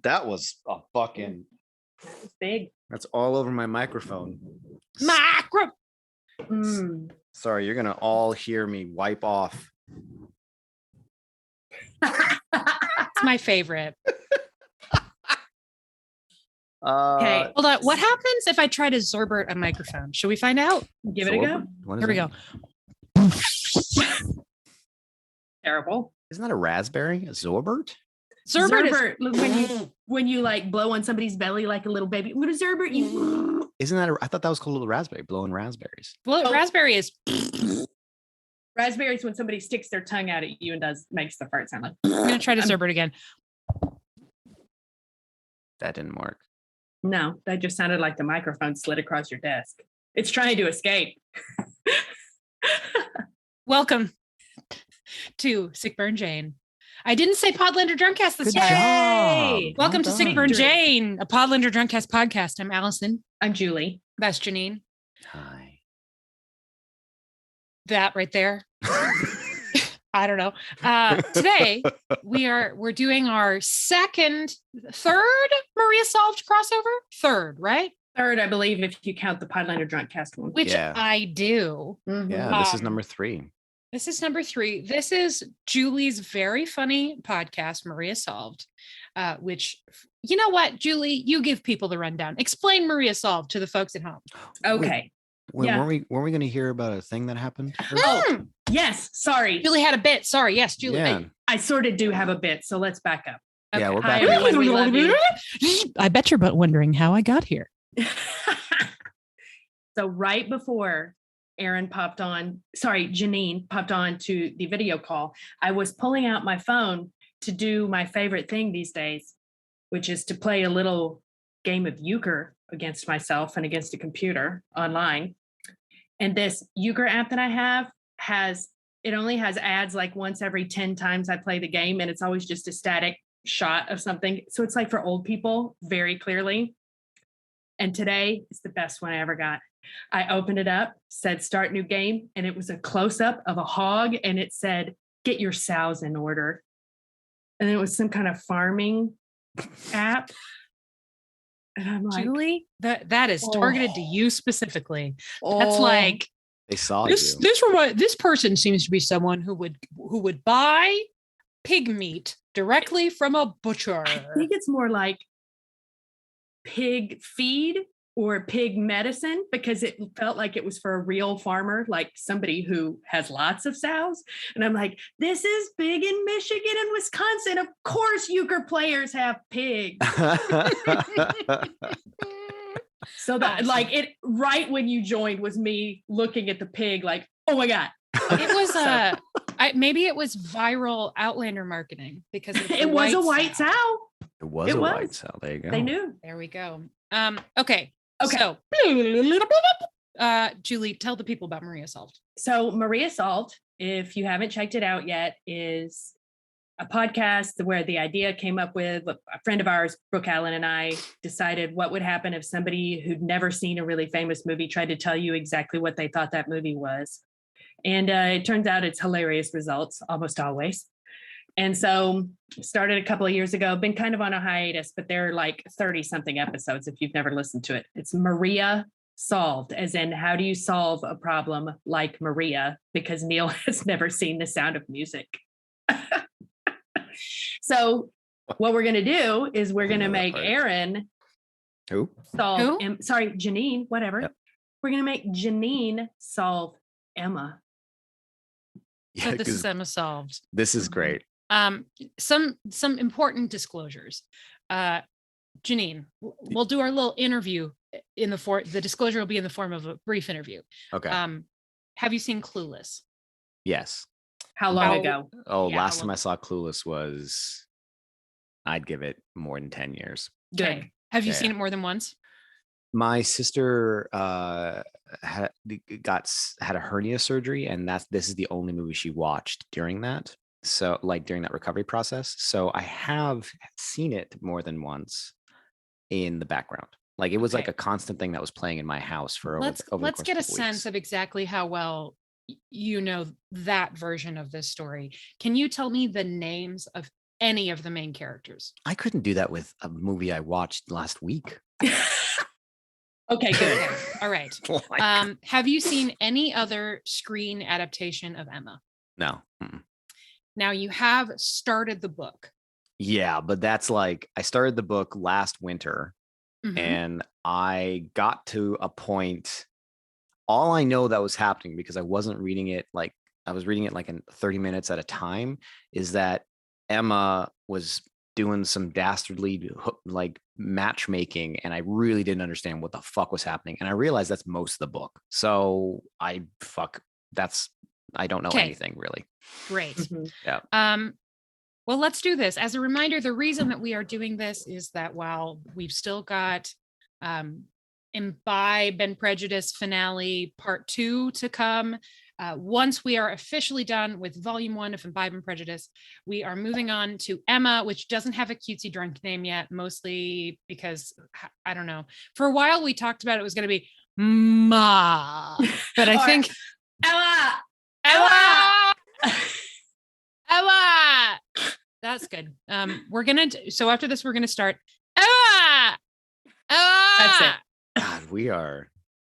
That was a fucking big. That's all over my microphone. Sorry, you're gonna all hear me wipe off. It's my favorite. Okay, hold on. What happens if I try to Zorbert a microphone? Should we find out? Give it a go. Here we go. Terrible. Isn't that a raspberry? A Zorbert? Zorbert when you like blow on somebody's belly like a little baby. What is Zorbert? Isn't that I thought that was called a little raspberry, blowing raspberries. Well, raspberry is raspberries when somebody sticks their tongue out at you and makes the fart sound like. I'm gonna try to Zorbert again. That didn't work. No, that just sounded like the microphone slid across your desk. It's trying to escape. Welcome to Sick Burn Jane. I didn't say Podlander Drunkcast this Good time. job. Welcome Well to Sick done. Burn Jane, a Podlander Drunkcast podcast. I'm Allison. I'm Julie. That's Janine. Hi. That right there. I don't know. Today we're doing our third Maria Solved crossover. Third, right? Third, I believe, if you count the Podlander Drunkcast one. Which I do. Mm-hmm. Yeah, this is number 3. This is number 3. This is Julie's very funny podcast, Maria Solved, which, you know what, Julie, you give people the rundown. Explain Maria Solved to the folks at home. Okay. Weren't we going to hear about a thing that happened? Oh, yes. Sorry. Julie had a bit. Sorry. Yes, Julie. Yeah. I sort of do have a bit, so let's back up. Yeah, we're Hi, back. everyone. We love you. I bet you're but wondering how I got here. So right before Janine popped on to the video call, I was pulling out my phone to do my favorite thing these days, which is to play a little game of euchre against myself and against a computer online. And this euchre app that I have only has ads like once every 10 times I play the game, and it's always just a static shot of something. So it's like for old people, very clearly. And today is the best one I ever got. I opened it up, said start new game, and it was a close-up of a hog, and it said, get your sows in order. And it was some kind of farming app. And I'm like, Julie, that is targeted to you specifically. That's like They saw this. you. This person seems to be someone who would buy pig meat directly from a butcher. I think it's more like pig feed or pig medicine, because it felt like it was for a real farmer, like somebody who has lots of sows. And I'm like, this is big in Michigan and Wisconsin. Of course, euchre players have pigs. So that like it right when you joined was me looking at the pig like, oh my God. It was maybe it was viral Outlander marketing because it was a white sow. It was a white sow. There you go. They knew. There we go. Okay. Okay. So, Julie, tell the people about Maria Solved. So Maria Solved, if you haven't checked it out yet, is a podcast where the idea came up with a friend of ours, Brooke Allen, and I decided what would happen if somebody who'd never seen a really famous movie tried to tell you exactly what they thought that movie was. And it turns out it's hilarious results almost always. And so started a couple of years ago, been kind of on a hiatus, but they're like 30 something episodes if you've never listened to it. It's Maria Solved, as in how do you solve a problem like Maria? Because Neil has never seen The Sound of Music. So what we're going to do is we're going to make Janine, whatever. Yep. We're going to make Janine solve Emma. So this is Emma Solved. This is great. Some important disclosures. Janine, we'll do our little interview the disclosure will be in the form of a brief interview. Okay. Have you seen Clueless? Yes. How long ago? Oh, last time I saw Clueless was, I'd give it more than 10 years. Good. Okay. Have you seen it more than once? My sister had a hernia surgery, and this is the only movie she watched during that. So, like during that recovery process. So I have seen it more than once in the background. Like it was like a constant thing that was playing in my house for over the course let's get a of sense of exactly how well you know that version of this story. Can you tell me the names of any of the main characters. I couldn't do that with a movie I watched last week. Okay, good. Okay. All right. Like, Have you seen any other screen adaptation of Emma? no. Mm-mm. Now you have started the book. Yeah, but that's like I started the book last winter Mhm. and I got to a point. All I know that was happening, because I wasn't reading it like I was reading it like in 30 minutes at a time, is that Emma was doing some dastardly like matchmaking, and I really didn't understand what the fuck was happening. And I realized that's most of the book. So I don't know Okay. anything really. Great. Mhm. Yeah. Well, let's do this. As a reminder, the reason that we are doing this is that while we've still got Imbibe and Prejudice finale part 2 to come, once we are officially done with volume 1 of Imbibe and Prejudice, we are moving on to Emma, which doesn't have a cutesy drunk name yet, mostly because, I don't know. For a while, we talked about it was going to be Ma, but I All think Ella! Ella! Ella! That's good. So after this, we're gonna start. Ella! Ella! That's it. God,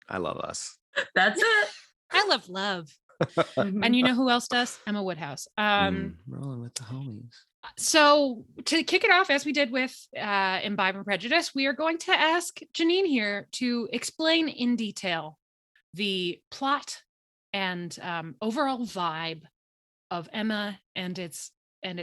I love us. That's it. I love love. Mhm. And you know who else does? Emma Woodhouse. Rolling with the homies. So to kick it off, as we did with Imbibe and Prejudice, we are going to ask Janine here to explain in detail the plot and overall vibe of Emma and its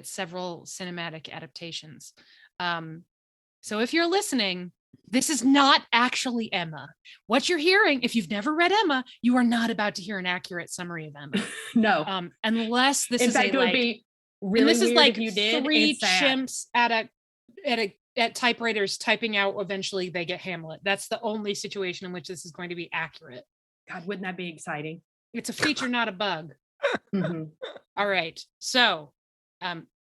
several cinematic adaptations. So if you're listening, this is not actually Emma. What you're hearing, if you've never read Emma, you are not about to hear an accurate summary of Emma. No. Unless this In is fact, it would be really this is weird like if you did. 3 and sad. chimps at typewriters typing out. Eventually, they get Hamlet. That's the only situation in which this is going to be accurate. God, wouldn't that be exciting? It's a feature, not a bug. Mhm. All right. So,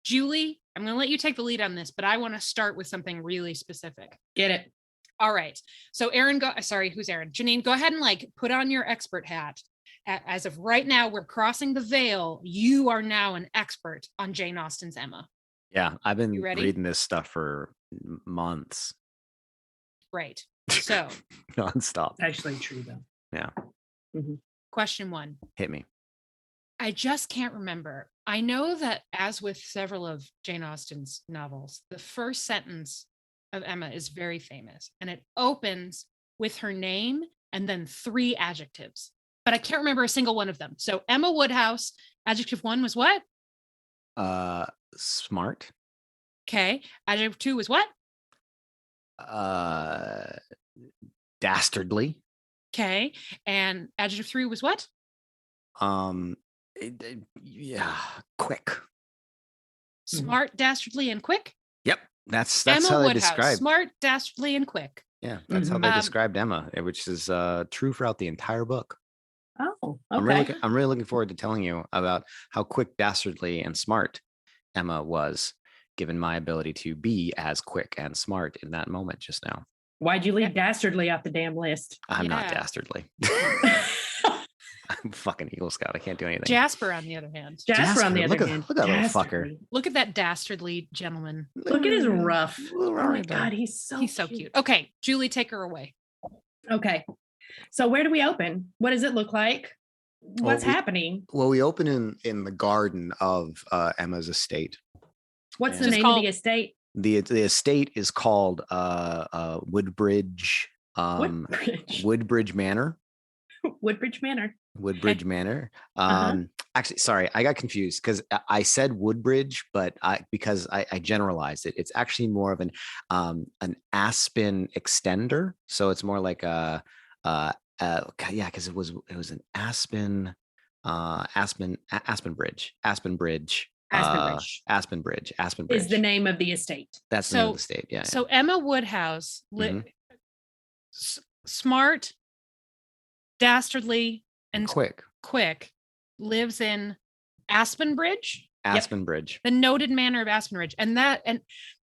Julie, I'm going to let you take the lead on this, but I want to start with something really specific. Get it. All right. So, who's Aaron? Janine, go ahead and like put on your expert hat. As of right now, we're crossing the veil. You are now an expert on Jane Austen's Emma. Yeah, I've been You ready? reading this stuff for months. Right. So, nonstop. Actually true, though. Yeah. question 1. Hit me. I just can't remember. I know that, as with several of Jane Austen's novels, the first sentence of Emma is very famous, and it opens with her name and then 3 adjectives. But I can't remember a single one of them. So Emma Woodhouse, adjective 1 was what? Smart. Okay. Adjective 2 was what? Dastardly. Okay. And adjective 3 was what? Yeah, quick. Smart, dastardly, and quick. Yep, that's Emma how they Woodhouse, describe. smart, dastardly, and quick. Yeah, that's how they described Emma, which is true throughout the entire book. Oh, okay. I'm really looking forward to telling you about how quick, dastardly, and smart Emma was, given my ability to be as quick and smart in that moment just now. Why'd you leave dastardly off the damn list? I'm not Yeah. dastardly. I'm fucking Eagle Scout. I can't do anything. Jasper, on the other hand. Jasper, on the other hand. Look at that little fucker. Dastardly. Look at that dastardly gentleman. Look at his ruff. Little Oh my right there. God, he's so cute. Okay, Julie, take her away. Okay. So where do we open? What does it look like? What's happening? Well, we open in the garden of Emma's estate. What's the Just name of the estate? The estate is called Woodbridge. Woodbridge Manor. Woodbridge Manor. Woodbridge Manor. Actually, sorry, I got confused because I said Woodbridge, but because I generalized it. It's actually more of an aspen extender. So it's more like yeah, because it was an aspen bridge. Aspen Bridge Is the name of the estate. That's the name of the estate. Yeah. So Emma Woodhouse, smart, dastardly, and quick, lives in Aspen Bridge. Aspen Bridge. The noted manor of Aspen Ridge. And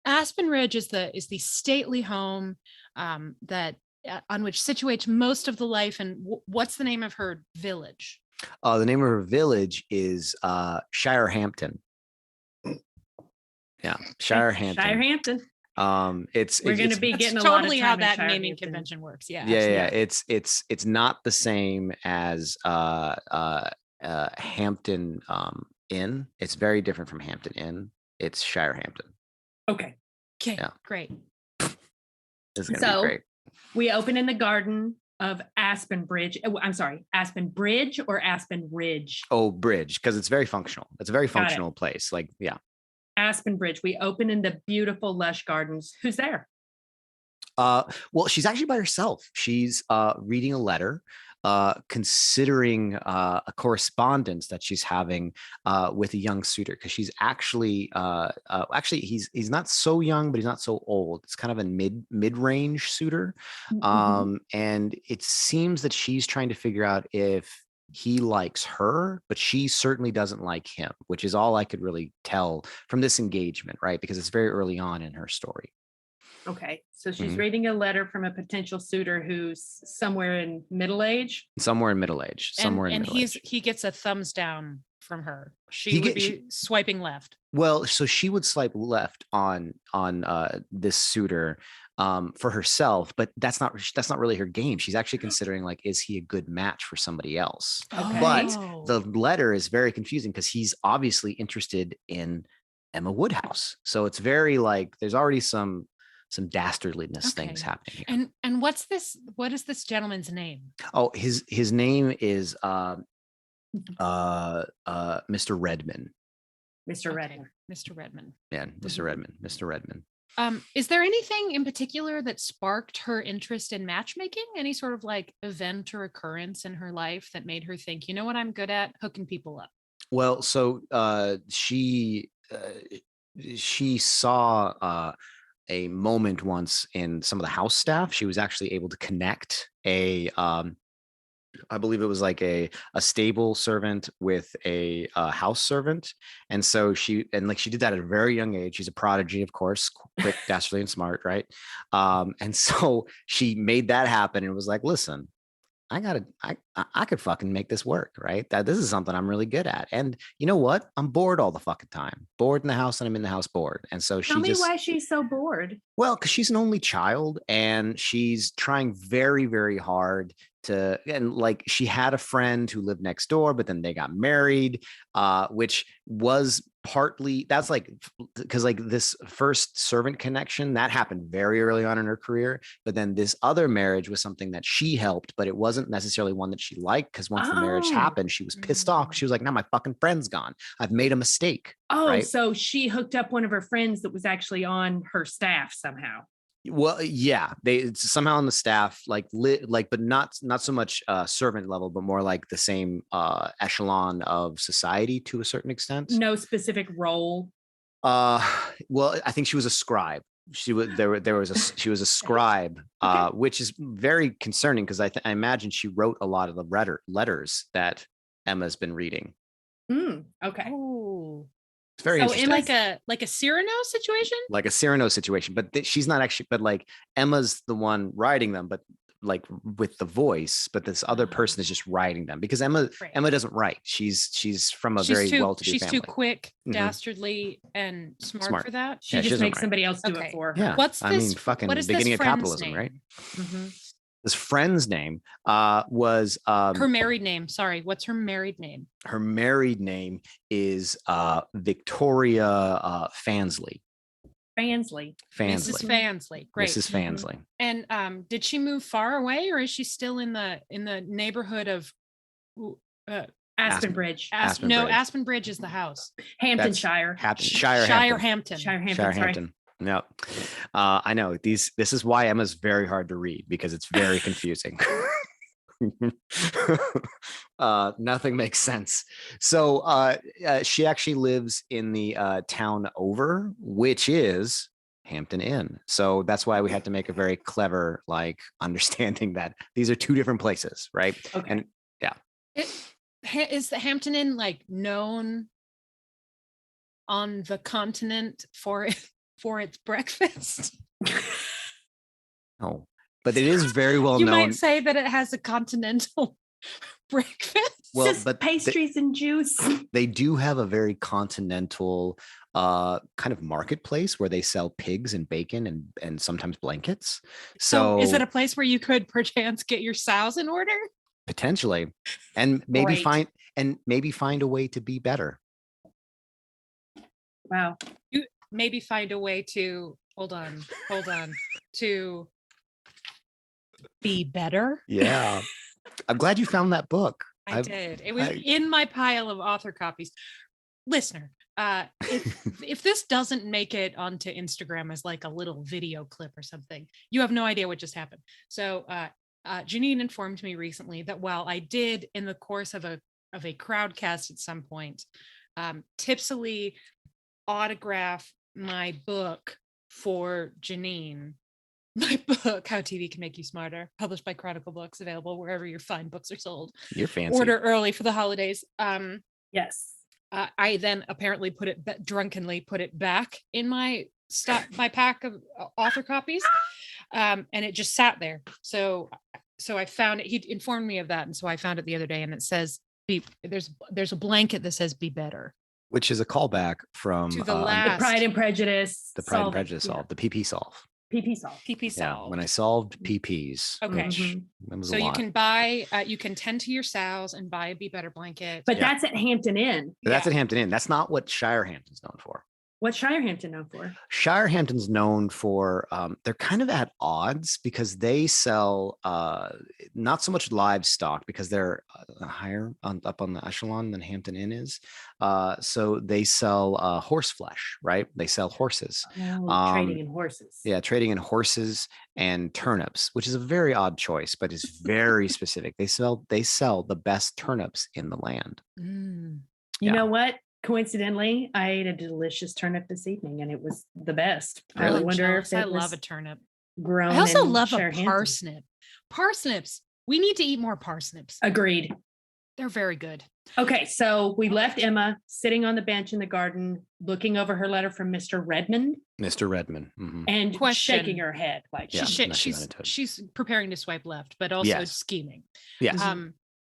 Aspen Ridge is the stately home that on which situates most of the life. And what's the name of her village? The name of her village is Shirehampton. Yeah, Shire Hampton. Shire Hampton. We're going to be That's getting a lot of totally time how in that Shire naming Hampton. convention works. Yeah. Yeah, absolutely. it's not the same as Hampton Inn. It's very different from Hampton Inn. It's Shire Hampton. Okay. Okay. Yeah. Great. This is gonna be great. We open in the garden of Aspen Bridge. I'm sorry, Aspen Bridge or Aspen Ridge? Oh, Bridge, because it's very functional. It's a very functional place. Like, yeah. Aspen Bridge. We open in the beautiful lush gardens. Who's there? Well, she's actually by herself. She's reading a letter, considering a correspondence that she's having with a young suitor, because she's actually he's not so young, but he's not so old. It's kind of a mid-range suitor, and it seems that she's trying to figure out if he likes her, but she certainly doesn't like him, which is all I could really tell from this engagement, right? Because it's very early on in her story. Okay, so she's reading a letter from a potential suitor who's somewhere in middle age. Somewhere in middle age. He gets a thumbs down from her. She would be swiping left. Well, so she would swipe left on this suitor for herself, but that's not really her game. She's actually considering, like, is he a good match for somebody else? Okay. But the letter is very confusing because he's obviously interested in Emma Woodhouse. So it's very like there's already some dastardliness things happening here. And what is this gentleman's name? Oh, his name is Mr. Redman. Mr. Redman. Mr. Redman. Yeah, Mr. Redman. Mr. Redman. Is there anything in particular that sparked her interest in matchmaking? Any sort of like event or occurrence in her life that made her think, you know what I'm good at? Hooking people up. Well, so she saw a moment once in some of the house staff. She was actually able to connect I believe it was like a stable servant with a house servant. And so she did that at a very young age. She's a prodigy, of course, quick, dastardly, and smart, right? And so she made that happen and was like, listen, I could fucking make this work, right? This is something I'm really good at. And you know what? I'm bored all the fucking time. Bored in the house, and I'm in the house bored. And so Tell me why she's so bored. Well, because she's an only child and she's trying very, very hard and like she had a friend who lived next door, but then they got married, which was partly that's like because like this first servant connection that happened very early on in her career, but then this other marriage was something that she helped, but it wasn't necessarily one that she liked, because once the marriage happened, she was pissed off. She was like, now my fucking friend's gone. I've made a mistake. Right? So she hooked up one of her friends that was actually on her staff somehow. Well, yeah, it's somehow on the staff, but not so much servant level, but more like the same echelon of society to a certain extent. No specific role. Well, I think she was a scribe. She was she was a scribe, which is very concerning because I imagine she wrote a lot of the letters that Emma's been reading. Okay. Ooh. It's very interesting. In like a Cyrano situation? Like a Cyrano situation, but she's not actually, but like Emma's the one writing them, but like with the voice, but this other person is just writing them because Emma doesn't write. She's from a very well-to-do family. She's too quick, dastardly, and smart for that. She just makes somebody else do it for her. Yeah. What's this? I mean, fucking beginning of capitalism, name? right? This friend's name was her married name. Sorry, what's her married name? Her married name is Victoria Fansley. Fansley. Mrs. Fansley. Great. Mrs. Fansley. And did she move far away, or is she still in the neighborhood of Aspen Bridge? Aspen Bridge is the house. Hamptonshire. Shire Hampton. No, I know this is why Emma's very hard to read, because it's very confusing. Nothing makes sense. So she actually lives in the town over, which is Hampton Inn. So that's why we had to make a very clever understanding that these are two different places, right? Okay. And yeah. Is the Hampton Inn known on the continent for its breakfast? No, but it is very well known. You might say that it has a continental breakfast. Well, Just but pastries and juice. they do have a very continental kind of marketplace where they sell pigs and bacon and sometimes blankets. So is it So a place where you could perchance get your sows in order? potentially, and maybe Great. find a way to be better. Wow. You maybe find a way to hold on, to be better. Yeah. I'm glad you found that book. I did. It was in my pile of author copies. Listener, if this doesn't make it onto Instagram as like a little video clip or something, you have no idea what just happened. So Janine informed me recently that while I did in the course of a crowdcast at some point, tipsily autograph my book for Janine. My book, How TV Can Make You Smarter, published by Chronicle Books, available wherever your fine books are sold. You're fancy. Order early for the holidays. Yes. I then apparently drunkenly put it back in my pack of author copies, and it just sat there. So I found it. He informed me of that, and so I found it the other day, and it says, there's a blanket that says "Be better," which is a callback from to the The last Pride and Prejudice. the Pride and solve it. Prejudice solve, the PP solve. PP solve. PP Yeah, solved. when I solved PPs. Okay. Which, that was So a you lot. can buy, you can tend to your sows and buy a Be Better blanket. But Yeah. that's at Hampton Inn. But that's at Hampton Inn. That's not what Shirehampton's known for. What's Shirehampton known for? Shirehampton's known for they're kind of at odds because they sell not so much livestock because they're higher up on the echelon than Hampton Inn is. So they sell horse flesh, right? They sell horses. Trading in horses. Yeah, trading in horses and turnips, which is a very odd choice, but it's very specific. They sell the best turnips in the land. You know what? Coincidentally, I ate a delicious turnip this evening, and it was the best. Really? I wonder if I love a turnip. Grown. I also in love a Shirehampton. parsnip. Parsnips. We need to eat more parsnips. Agreed. They're very good. Okay, so we left Emma sitting on the bench in the garden, looking over her letter from Mr. Redmond. Mr. Redmond. Mm-hmm. And Question. shaking her head like Yeah. She's preparing to swipe left, but also scheming. Yes.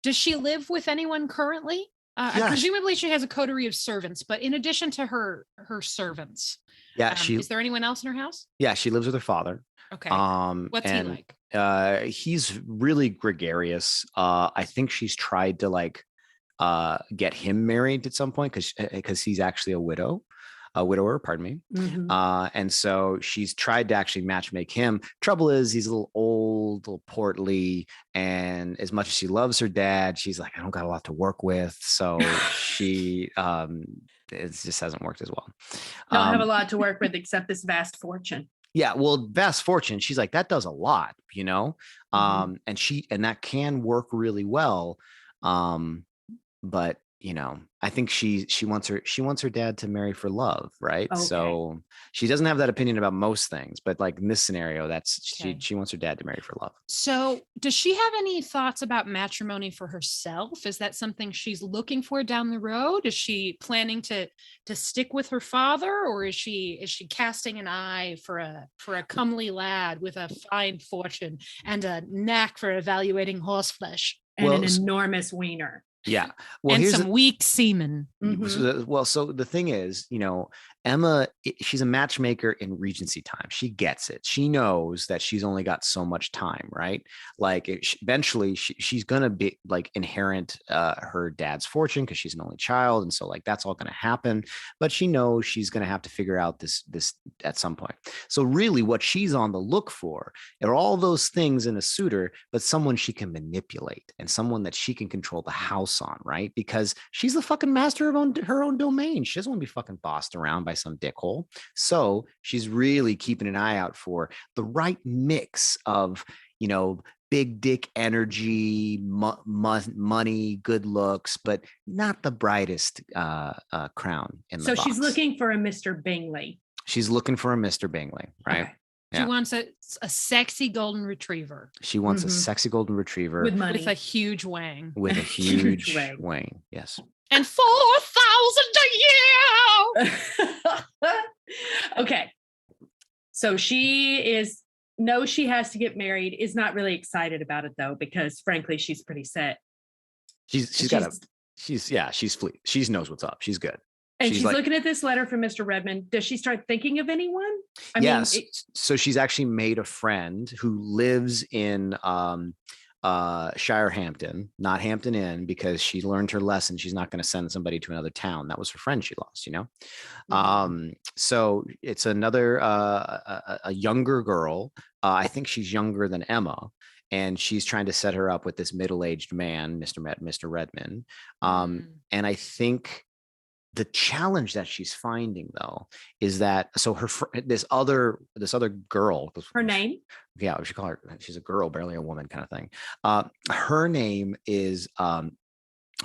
Does she live with anyone currently? Presumably she has a coterie of servants, but in addition to her servants, is there anyone else in her house? Yeah, she lives with her father. Okay. What's he like? He's really gregarious. I think she's tried to get him married at some point because he's actually a widower, pardon me. Mm-hmm. And so she's tried to actually matchmake him. Trouble is he's a little old, a little portly, and as much as she loves her dad, she's like, I don't got a lot to work with. So she it just hasn't worked as well. Don't have a lot to work with except this vast fortune. Yeah, well, vast fortune. She's like, that does a lot, Mm-hmm. and that can work really well. But I think she wants her dad to marry for love, right? Okay. So she doesn't have that opinion about most things, but like in this scenario, Okay. she wants her dad to marry for love. So does she have any thoughts about matrimony for herself? Is that something she's looking for down the road? Is she planning to stick with her father, or is she casting an eye for a comely lad with a fine fortune and a knack for evaluating horse flesh And an enormous wiener. Yeah. Well, and here's some weak semen? Mm-hmm. So the thing is, Emma, she's a matchmaker in Regency time. She gets it. She knows that she's only got so much time, right? Like eventually she's going to be inherit her dad's fortune because she's an only child. And so that's all going to happen. But she knows she's going to have to figure out this at some point. So really what she's on the look for are all those things in a suitor, but someone she can manipulate and someone that she can control the house on, right? Because she's the fucking master of her own domain. She doesn't want to be fucking bossed around by some dickhole. So she's really keeping an eye out for the right mix of, big dick energy, money, good looks, but not the brightest crown in the box. So she's looking for a Mr. Bingley. She's looking for a Mr. Bingley, right? Okay. She wants a sexy golden retriever. She wants a sexy golden retriever with money, with a huge wang. With a huge wang. Yes. And 4,000 a year. Okay. So she knows she has to get married, is not really excited about it though, because frankly, she's pretty set She knows what's up. She's good. And she's like, looking at this letter from Mr. Redmond. Does she start thinking of anyone? Yes. So she's actually made a friend who lives in Shirehampton, not Hampton Inn, because she learned her lesson. She's not going to send somebody to another town. That was her friend she lost, So it's another a younger girl. I think she's younger than Emma. And she's trying to set her up with this middle-aged man, Mr. Redmond. And I think the challenge that she's finding though is that this other girl, her name, we should call her, she's a girl, barely a woman kind of thing. Her name is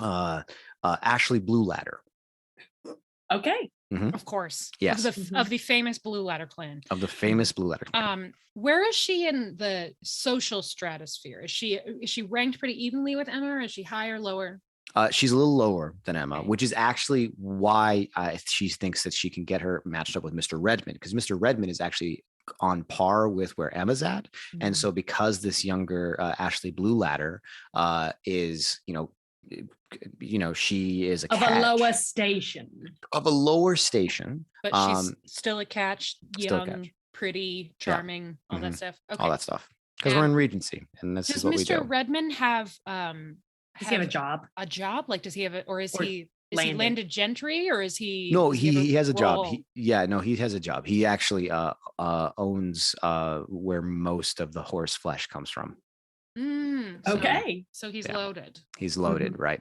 Ashley Blue Ladder. Okay. Of course. Yes. Of the famous Blue Ladder clan. Of the famous Blue Ladder clan. Where is she in the social stratosphere? Is she ranked pretty evenly with Emma, or is she higher, lower? She's a little lower than Emma, which is actually why she thinks that she can get her matched up with Mr. Redmond, because Mr. Redmond is actually on par with where Emma's at. And so because this younger Ashley Blue Ladder is, she is of a lower station. But she's still a catch, young, pretty, charming, all that stuff. Okay. All that stuff. Because we're in Regency, and this is what we do. Does Mr. Redmond have does he have a job? A job? Like, does he have it, or is he landed gentry, or is he? No, he has a job. He has a job. He actually owns where most of the horse flesh comes from. Okay, so he's loaded. He's loaded, right?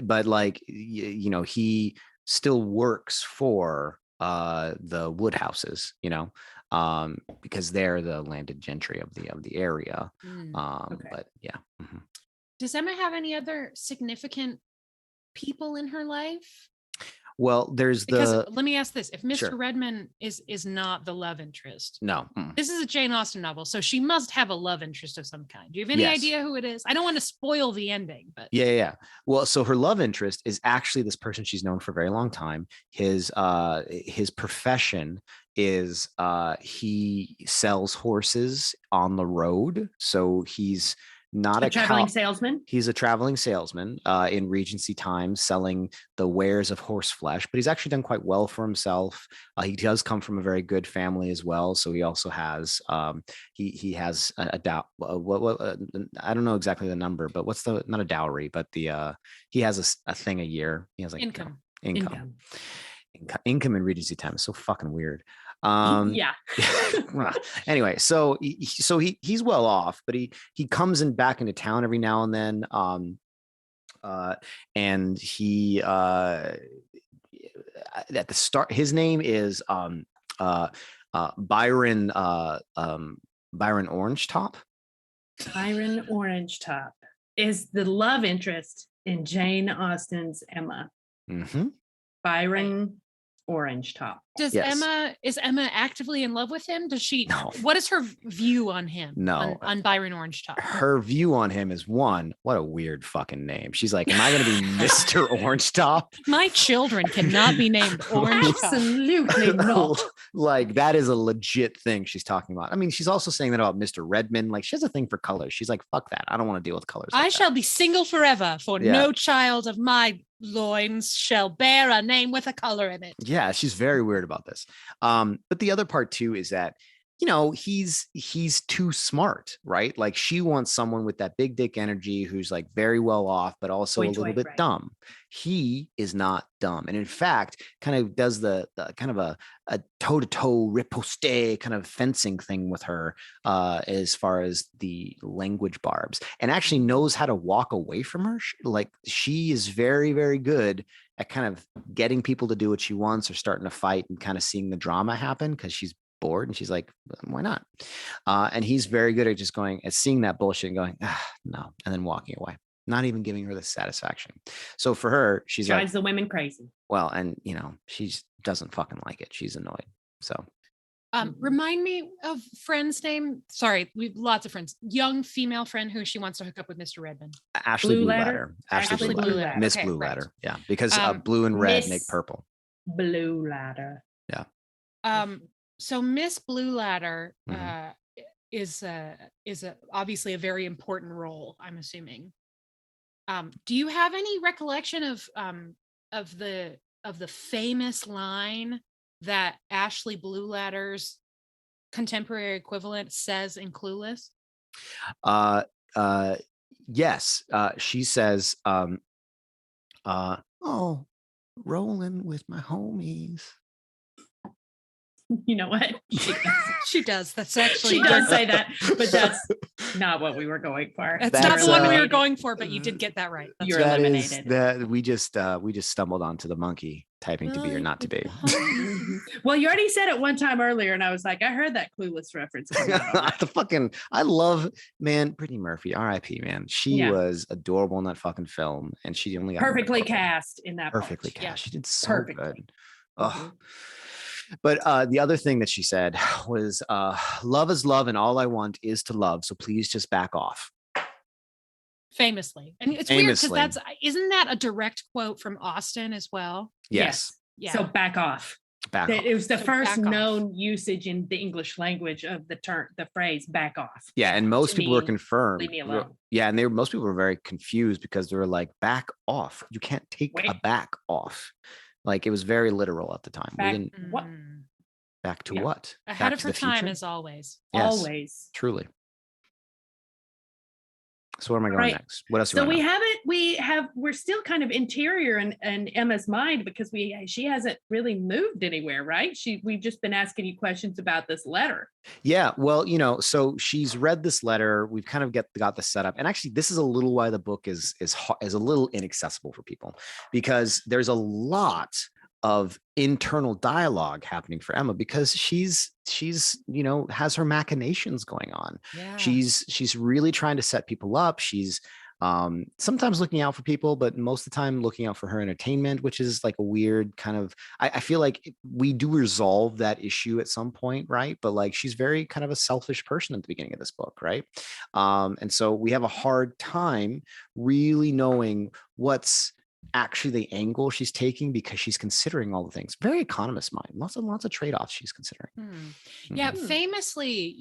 But like he still works for the Woodhouses, because they're the landed gentry of the area. But yeah. Does Emma have any other significant people in her life? Well, let me ask this. If Mr. Redmond is not the love interest. No. This is a Jane Austen novel, so she must have a love interest of some kind. Do you have any idea who it is? I don't want to spoil the ending, but Yeah. Well, so her love interest is actually this person she's known for a very long time. His profession is he sells horses on the road. So he's not a traveling salesman. He's a traveling salesman in Regency times, selling the wares of horse flesh, but he's actually done quite well for himself. He does come from a very good family as well. So he also has he has I don't know exactly the number, but what's not a dowry, but he has a thing a year. He has like income in Regency time is so fucking weird. Anyway, so he's well off, but he comes back into town every now and then. And he at the start, his name is Byron Orangetop. Byron Orangetop is the love interest in Jane Austen's Emma. Byron Orangetop. Is Emma actively in love with him? Does she? No. What is her view on him? No. On Byron Orangetop. Her view on him is one, what a weird fucking name. She's like, am I going to be Mr. Orangetop? My children cannot be named Orangetop. Absolutely not. Like, that is a legit thing she's talking about. I mean, she's also saying that about Mr. Redmond. Like, she has a thing for colors. She's like, fuck that. I don't want to deal with colors. I shall be single forever, for no child of my loins shall bear a name with a color in it. Yeah, she's very weird about this. But the other part too is that he's too smart, right? Like, she wants someone with that big dick energy who's like very well off, but also a little bit dumb. He is not dumb, and in fact, kind of does the kind of a toe-to-toe riposte kind of fencing thing with her as far as the language barbs, and actually knows how to walk away from her. Like, she is very, very good at kind of getting people to do what she wants or starting to fight and kind of seeing the drama happen because she's bored and she's like, why not? And he's very good at just seeing that bullshit and going, no, and then walking away, not even giving her the satisfaction. So for her, she's drives the women crazy. Well, and she doesn't fucking like it. She's annoyed. So remind me of friend's name. Sorry, we've lots of friends. Young female friend who she wants to hook up with Mr. Redmond. Ashley Blue Ladder. Ashley Blue Ladder. Miss Blue Ladder. Yeah, because blue and red make purple. Blue Ladder. Yeah. So Miss Blue Ladder is obviously a very important role, I'm assuming. Do you have any recollection of the famous line that Ashley Blueladder's contemporary equivalent says in Clueless? Uh, uh, yes. She says, oh, rolling with my homies. You know what? She does. That's actually She does say that, but that's not what we were going for. It's That's, not the one we were eliminated. going for, but you did get that right. That's You're right. eliminated. That we just stumbled onto the monkey typing to be or not to be. Well, you already said it one time earlier, and I was like, I heard that Clueless reference come out. I love, man, Brittany Murphy, R.I.P. man. She was adorable in that fucking film, and she only got perfectly cast in that. Perfectly part. cast. Yeah. She did so Perfectly. good. Oh. But the other thing that she said was, love is love, and all I want is to love. So please just back off. Famously. And it's weird because isn't that a direct quote from Austen as well? Yes. Yeah. So back off. Back off. It was the first known off. usage in the English language of the phrase back off. Yeah, and most people were confirmed. Leave me alone. Yeah, and most people were very confused because they were like, back off. You can't take a back off. Like it was very literal at the time. What? Back to what? Ahead back of her time as always. Yes, always. Truly. So where am I going next? What else? So we're still kind of interior in Emma's mind because she hasn't really moved anywhere, right? We've just been asking you questions about this letter. Yeah, well, so she's read this letter. We've kind of got the setup, and actually, this is a little why the book is a little inaccessible for people because there's a lot of internal dialogue happening for Emma because she's has her machinations going on. Yeah. She's really trying to set people up. She's sometimes looking out for people, but most of the time looking out for her entertainment, which is like a weird kind of, I feel like we do resolve that issue at some point, right? But like she's very kind of a selfish person at the beginning of this book, right? And so we have a hard time really knowing what's actually the angle she's taking because she's considering all the things. Very economist mind. Lots of trade-offs she's considering. Yeah, famously,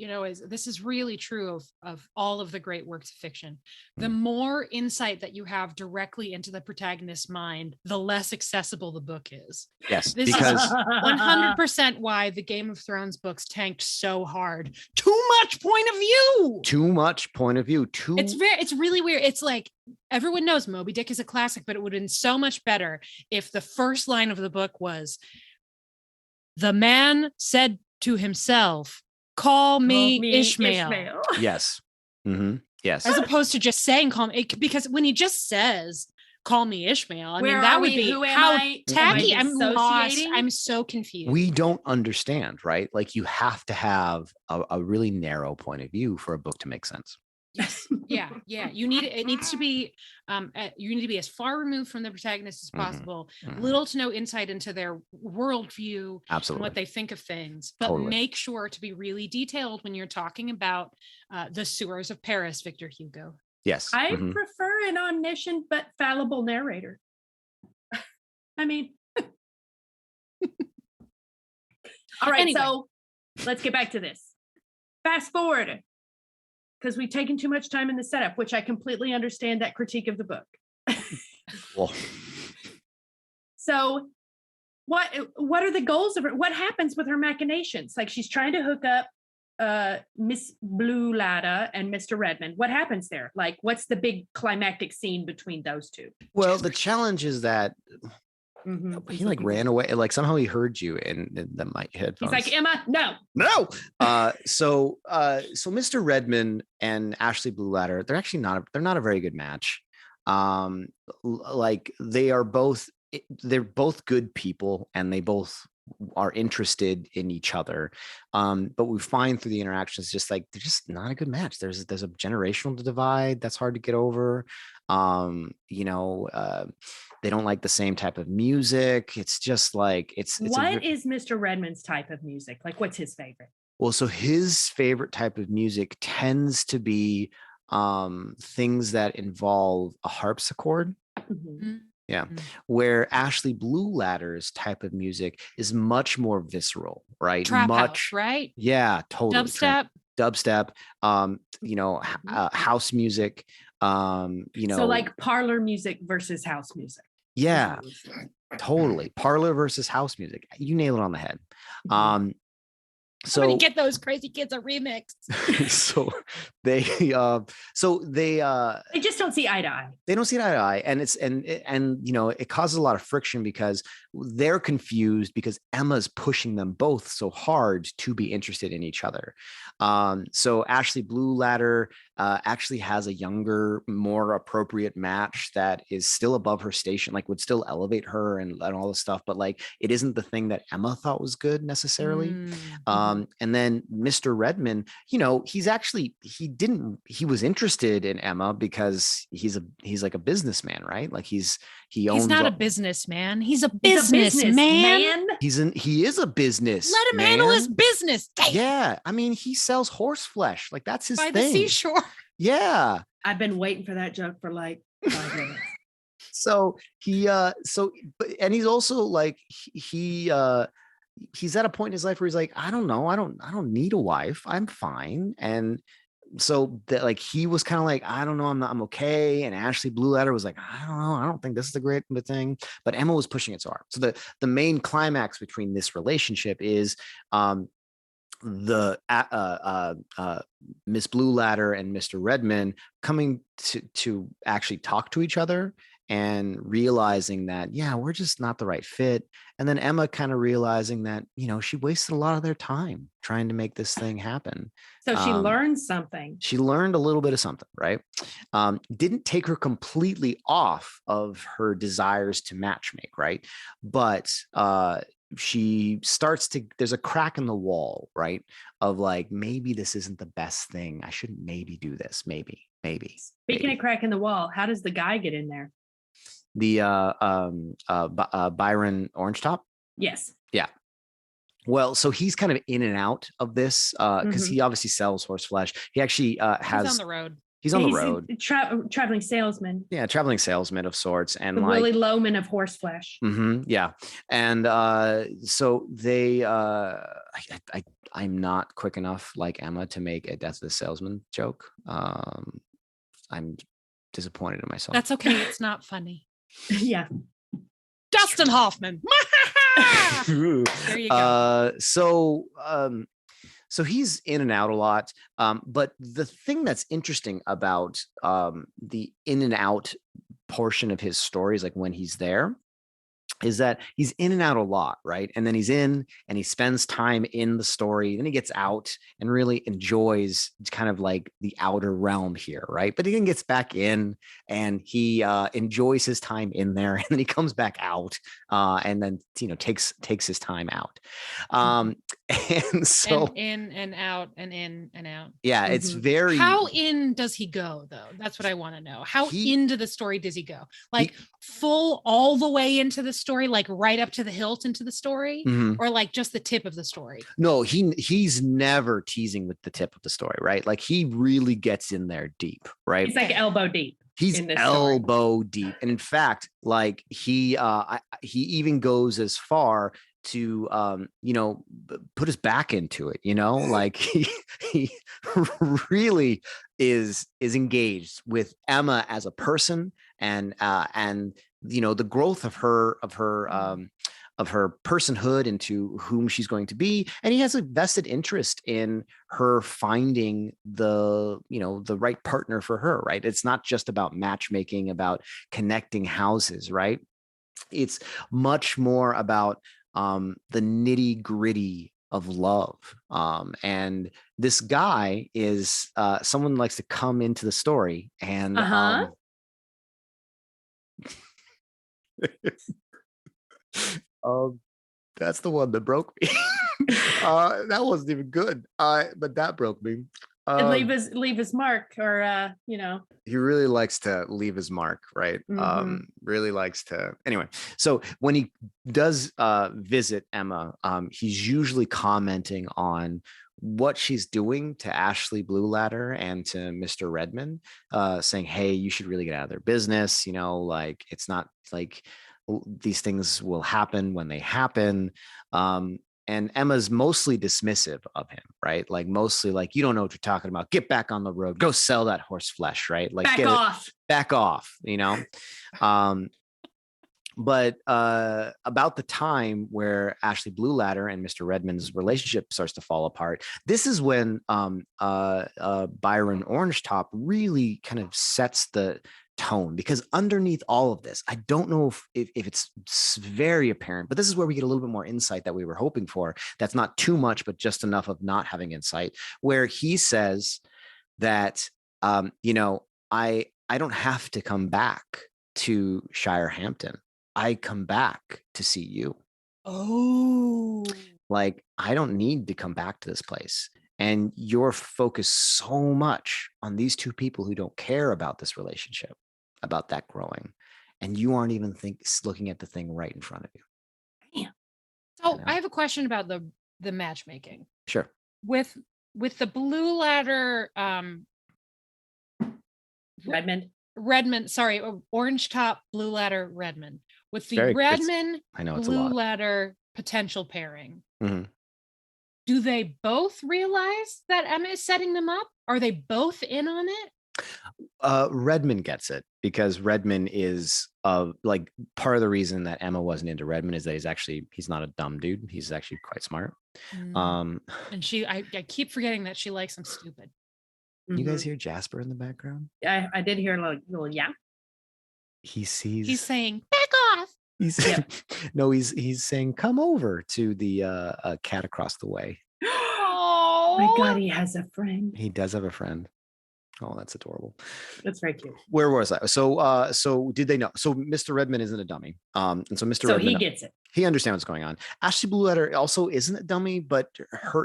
this is really true of all of the great works of fiction. The more insight that you have directly into the protagonist's mind, the less accessible the book is. Yes, this because is 100% why the Game of Thrones books tanked so hard. Too much point of view. It's really weird. It's like everyone knows Moby Dick is a classic, but it would have been so much better if the first line of the book was, the man said to himself, call me Ishmael. Yes. Mm-hmm. Yes. As opposed to just saying, because when he just says, call me Ishmael, I mean, that would be how tacky. I'm lost. I'm so confused. We don't understand, right? Like you have to have a really narrow point of view for a book to make sense. Yeah. You need to be as far removed from the protagonist as possible. Little to no insight into their worldview. Absolutely. And what they think of things, but make sure to be really detailed when you're talking about the sewers of Paris, Victor Hugo. Yes. I prefer an omniscient but fallible narrator. I mean, all right. Anyway. So let's get back to this. Fast forward. Because we've taken too much time in the setup, which I completely understand that critique of the book. Well. So what are the goals of her? What happens with her machinations? Like she's trying to hook up Miss Blueladder and Mr. Redmond. What happens there? Like what's the big climactic scene between those two? Well, the challenge is that he like ran away. Like somehow he heard you in the mic headphones. He's like, Emma, no. So Mr. Redmond and Ashley Blueladder, they're not a very good match. Like they're both good people and they both are interested in each other. But we find through the interactions, just like, they're just not a good match. There's a generational divide that's hard to get over. They don't like the same type of music. It's just like, what is Mr. Redmond's type of music? Like, what's his favorite? Well, so his favorite type of music tends to be things that involve a harpsichord. Yeah. Where Ashley Blueladder's type of music is much more visceral, right? House, right? Yeah, totally. Dubstep, house music. So like parlor music versus house music. Yeah, totally. Parlor versus house music. You nail it on the head. Somebody get those crazy kids a remix. so they just don't see eye to eye. They don't see eye to eye, and it causes a lot of friction because they're confused because Emma's pushing them both so hard to be interested in each other. So Ashley Blue Ladder actually has a younger, more appropriate match that is still above her station, like would still elevate her and all this stuff, but like it isn't the thing that Emma thought was good necessarily. And then Mr. Redmond, he was interested in Emma because he's like a businessman, right? Like he's not a businessman. He's a businessman. He is a business. Let him handle his business. Yeah. I mean, he sells horse flesh. Like that's his by thing. The seashore. Yeah. I've been waiting for that joke for like 5 minutes. So and he's also like, he's at a point in his life where he's like, I don't know. I don't need a wife. I'm fine. And so that like he was kind of like, I don't know, I'm okay. And Ashley Blue Ladder was like, I don't know, I don't think this is the great thing. But Emma was pushing it so hard. So the main climax between this relationship is Miss Blue Ladder and Mr. Redmond coming to actually talk to each other and realizing that, yeah, we're just not the right fit. And then Emma kind of realizing that, she wasted a lot of their time trying to make this thing happen. So she learned something. She learned a little bit of something, right? Didn't take her completely off of her desires to matchmake, right? But she starts to, there's a crack in the wall, right? Of like, maybe this isn't the best thing. I shouldn't maybe do this. Maybe. Speaking of crack in the wall, how does the guy get in there? The Byron Orange Top. Yes. Yeah. Well, so he's kind of in and out of this because he obviously sells horse flesh. He actually has. He's on the road. He's on the road. Traveling salesman. Yeah, traveling salesman of sorts, and the Willie Loman of horse flesh. Yeah, and so they. I'm not quick enough like Emma to make a death of the salesman joke. I'm disappointed in myself. That's okay. It's not funny. Yeah. Dustin Hoffman. There you go. So he's in and out a lot. But the thing that's interesting about the in and out portion of his stories, like when he's there, is that he's in and out a lot, right? And then he's in and he spends time in the story. Then he gets out and really enjoys kind of like the outer realm here, right? But he then gets back in and he enjoys his time in there, and then he comes back out and then takes his time out. And so in and out and in and out. Yeah, it's very. How in does he go though? That's what I want to know. How into the story does he go? Like full all the way into the story, like right up to the hilt into the story, or like just the tip of the story? No, he's never teasing with the tip of the story, right? Like he really gets in there deep, right? He's like elbow deep. He's elbow deep, and in fact, like he even goes as far to put his back into it, like he really is engaged with Emma as a person, and the growth of her personhood into whom she's going to be. And he has a vested interest in her finding the right partner for her, right? It's not just about matchmaking, about connecting houses, right? It's much more about the nitty gritty of love. And this guy is someone who likes to come into the story and that's the one that broke me. That wasn't even good. But that broke me. And leave his mark, or he really likes to leave his mark, right? Really likes to. Anyway, so when he does visit Emma, he's usually commenting on what she's doing to Ashley Blue Ladder and to Mr. Redmond, saying, hey, you should really get out of their business, like it's not like these things will happen when they happen. And Emma's mostly dismissive of him, right? Like mostly like, you don't know what you're talking about. Get back on the road. Go sell that horse flesh, right? Like back off, you know? But about the time where Ashley Blue Ladder and Mr. Redmond's relationship starts to fall apart, this is when Byron Orange Top really kind of sets the tone, because underneath all of this, I don't know if it's very apparent, but this is where we get a little bit more insight that we were hoping for. That's not too much, but just enough of not having insight, where he says that, you know, I don't have to come back to Shirehampton. I come back to see you. Oh, Like, I don't need to come back to this place. And you're focused so much on these two people who don't care about this relationship, about that growing. And you aren't even looking at the thing right in front of you. Damn. So I have a question about the matchmaking. Sure. With the Blue Ladder, Redmond, sorry, Orange Top, Blue Ladder, Redmond. With the Redmond, Blue Ladder potential pairing, do they both realize that Emma is setting them up? Are they both in on it? Redmond gets it, because Redmond is like, part of the reason that Emma wasn't into Redmond is that he's not a dumb dude. He's actually quite smart. And I keep forgetting that she likes him stupid. You guys hear Jasper in the background? Yeah, I did hear a little yeah. He's saying, back off. He's saying, come over to the cat across the way. Oh my God, he has a friend. He does have a friend. Oh, that's adorable. That's very cute. Where was I? So did they know? So Mr. Redmond isn't a dummy. And so Mr. Redmond, he gets it. He understands what's going on. Ashley Blue Letter also isn't a dummy, but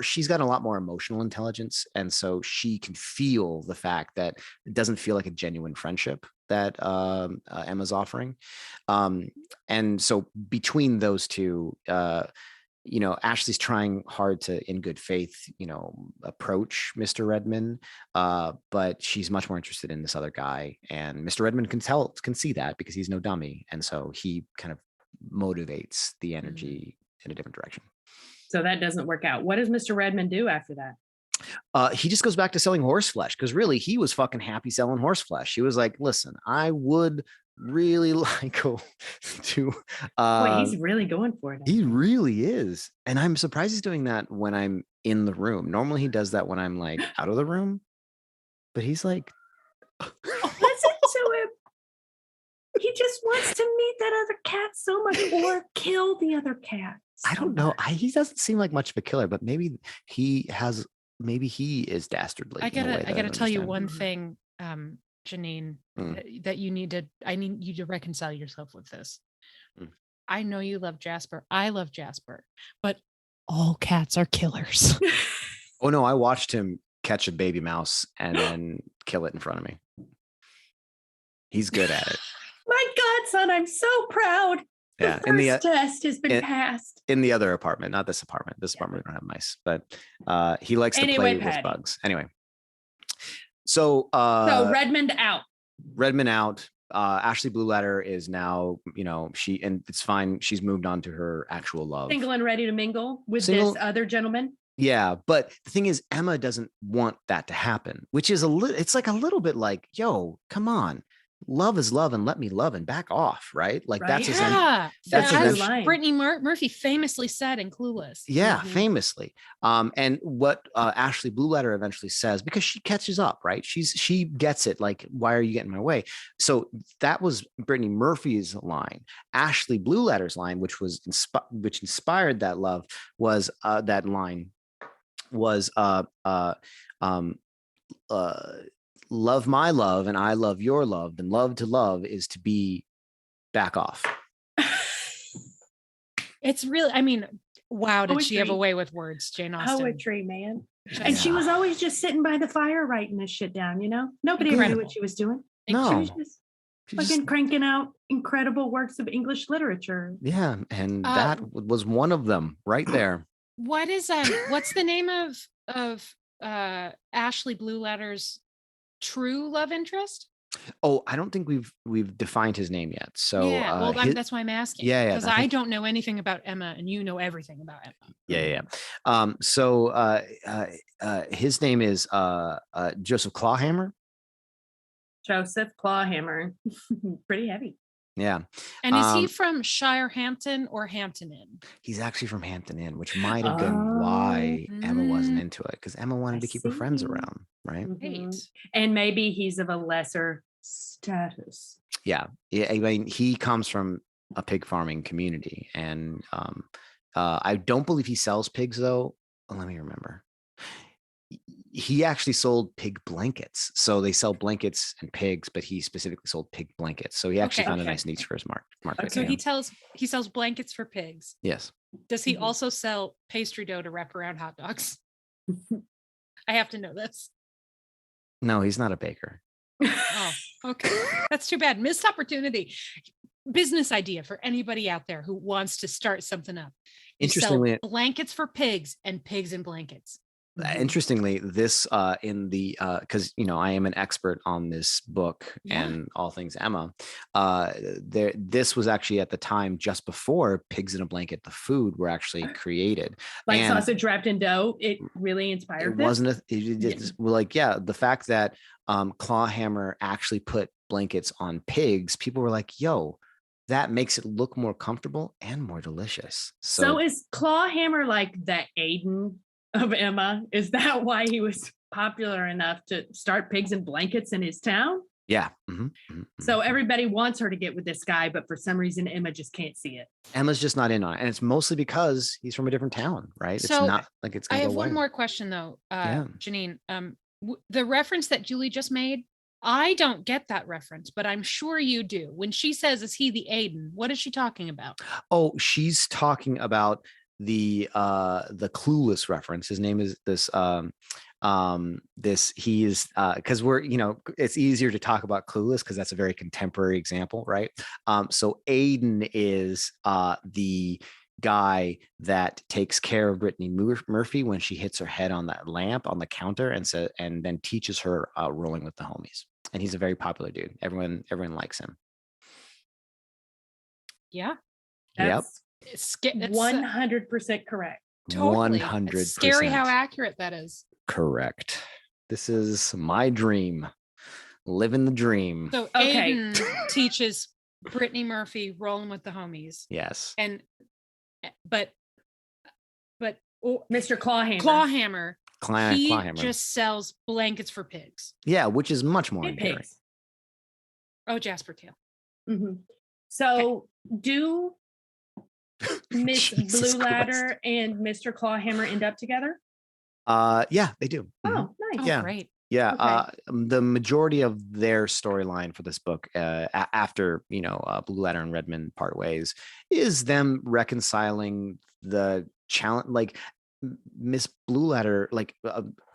she's got a lot more emotional intelligence. And so she can feel the fact that it doesn't feel like a genuine friendship that Emma's offering. And so between those two, you know, Ashley's trying hard to, in good faith, you know, approach Mr. Redmond, but she's much more interested in this other guy. And Mr. Redmond can see that, because he's no dummy. And so he kind of motivates the energy in a different direction. So that doesn't work out. What does Mr. Redmond do after that? He just goes back to selling horse flesh, because really he was fucking happy selling horse flesh. He was like, listen, I would really like to Boy, he's really going for it. He really is. And I'm surprised he's doing that when I'm in the room. Normally he does that when I'm like out of the room, but he's like, listen to him. He just wants to meet that other cat so much, or kill the other cat. I don't know. He doesn't seem like much of a killer, but maybe he is dastardly. I gotta tell you one thing, Janine, that I need you to reconcile yourself with this. I know you love Jasper. I love Jasper, but all cats are killers. Oh no, I watched him catch a baby mouse and then kill it in front of me. He's good at it. My godson, I'm so proud. Yeah, the first test has been passed. In the other apartment, not this apartment. This apartment we don't have mice, but he likes to play with bugs. Anyway, so Redmond out. Redmond out. Ashley Blue Ladder is now, you know, it's fine. She's moved on to her actual love. Single and ready to mingle with this other gentleman. Yeah, but the thing is, Emma doesn't want that to happen, which is it's like a little bit like, yo, come on. Love is love, and let me love, and back off, right? Like that's that's Brittany Murphy famously said in Clueless. Yeah, famously. And what Ashley Blue Ladder eventually says, because she catches up, right? She gets it. Like, why are you getting in my way? So that was Brittany Murphy's line. Ashley Blue Ladder's line, which inspired that love, was that line was love my love and I love your love, and love to love is to be back off. It's really, I mean, wow, did she have a way with words, Jane Austen? Poetry, man. And she was always just sitting by the fire writing this shit down, you know? Nobody ever knew what she was doing. No. She was just fucking cranking out incredible works of English literature. Yeah, and that was one of them right there. What is what's the name of Ashley Blue Ladder's true love interest? Oh, I don't think we've defined his name yet. So Yeah, well, that's why I'm asking, yeah, because I I think don't know anything about Emma, and you know everything about Emma. yeah. So his name is Joseph Clawhammer. Joseph Clawhammer. Pretty heavy. Yeah. And is he from Shirehampton or Hampton Inn? He's actually from Hampton Inn, which might have been Oh, why Emma wasn't Mm, into it, because Emma I wanted to keep her friends see. around, right? right. Mhm. And maybe he's of a lesser status. Yeah. Yeah. I mean, he comes from a pig farming community, and I don't believe he sells pigs though. Let me remember. He actually sold pig blankets. So they sell blankets and pigs, but he specifically sold pig blankets. So he actually Okay. found a Okay. nice niche for his market. So Okay. he sells blankets for pigs. Yes. Does he Mhm. also sell pastry dough to wrap around hot dogs? I have to know this. No, he's not a baker. Oh, okay. That's too bad. Missed opportunity. Business idea for anybody out there who wants to start something up. You sell Interestingly, blankets for pigs and pigs in blankets. Mhm. interestingly, this in the because I am an expert on this book Yeah. and all things Emma. This was actually at the time just before Pigs in a Blanket, the food, were actually created. Like And sausage wrapped in dough. It really it inspired this. wasn't like, yeah, the fact that Clawhammer actually put blankets on pigs, people were like, yo, that makes it look more comfortable and more delicious. So is Clawhammer like the Aiden of Emma? Is that why he was popular enough to start pigs in blankets in his town? yeah. So everybody wants her to get with this guy, but for some reason Emma just can't see it. Emma's just not in on it, and it's mostly because he's from a different town, right? It's So not like it's I gonna go have one away. more question though, Yeah. Janine. The reference that Julie just made, I don't get that reference, but I'm sure you do. When she says, "Is he the Aiden?" What is she talking about? Oh, she's talking about the Clueless reference. His name is this he is because we're it's easier to talk about Clueless because that's a very contemporary example, right? So Aiden is the guy that takes care of Brittany Murphy when she hits her head on that lamp on the counter, and then teaches her rolling with the homies. And he's a very popular dude. Everyone likes him. Yeah, Yep. That's it's 100% correct. totally. 100%. It's scary how accurate that is. Correct. This is my dream. Living the dream. So Okay. Aiden teaches Brittany Murphy rolling with the homies, Yes. and but Mr. Clawhammer. Clawhammer, he Clawhammer. just sells blankets for pigs. Yeah, which is much more Hey, endearing. pigs. Oh, Jasper Tail. Mhm. So do Miss Jesus Blue Ladder and Mr. Clawhammer end up together? Yeah, they do. Mhm. Oh, nice. Oh, Yeah. great. Yeah, Okay. the majority of their storyline for this book, after Blue Ladder and Redmond part ways, is them reconciling the challenge. Like Miss Blue Ladder, like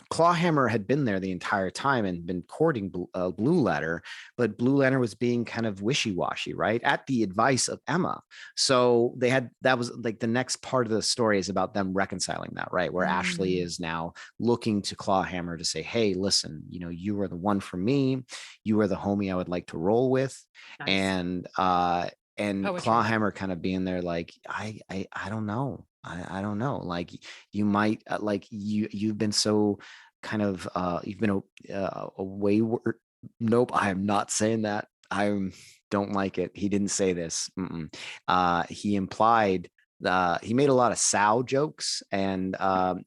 Clawhammer had been there the entire time and been courting Blue Ladder, but Blue Ladder was being kind of wishy-washy, right? At the advice of Emma. So that was like the next part of the story is about them reconciling that, right? Where Ashley is now looking to Clawhammer to say, hey, listen, you are the one for me. You are the homie I would like to roll with. Nice. And Poetry. Clawhammer kind of being there like, I don't know. I don't know. Like you might like you've been so kind of you've been a wayward. Nope, I am not saying that. I don't like it. He didn't say this. He implied he made a lot of sow jokes, and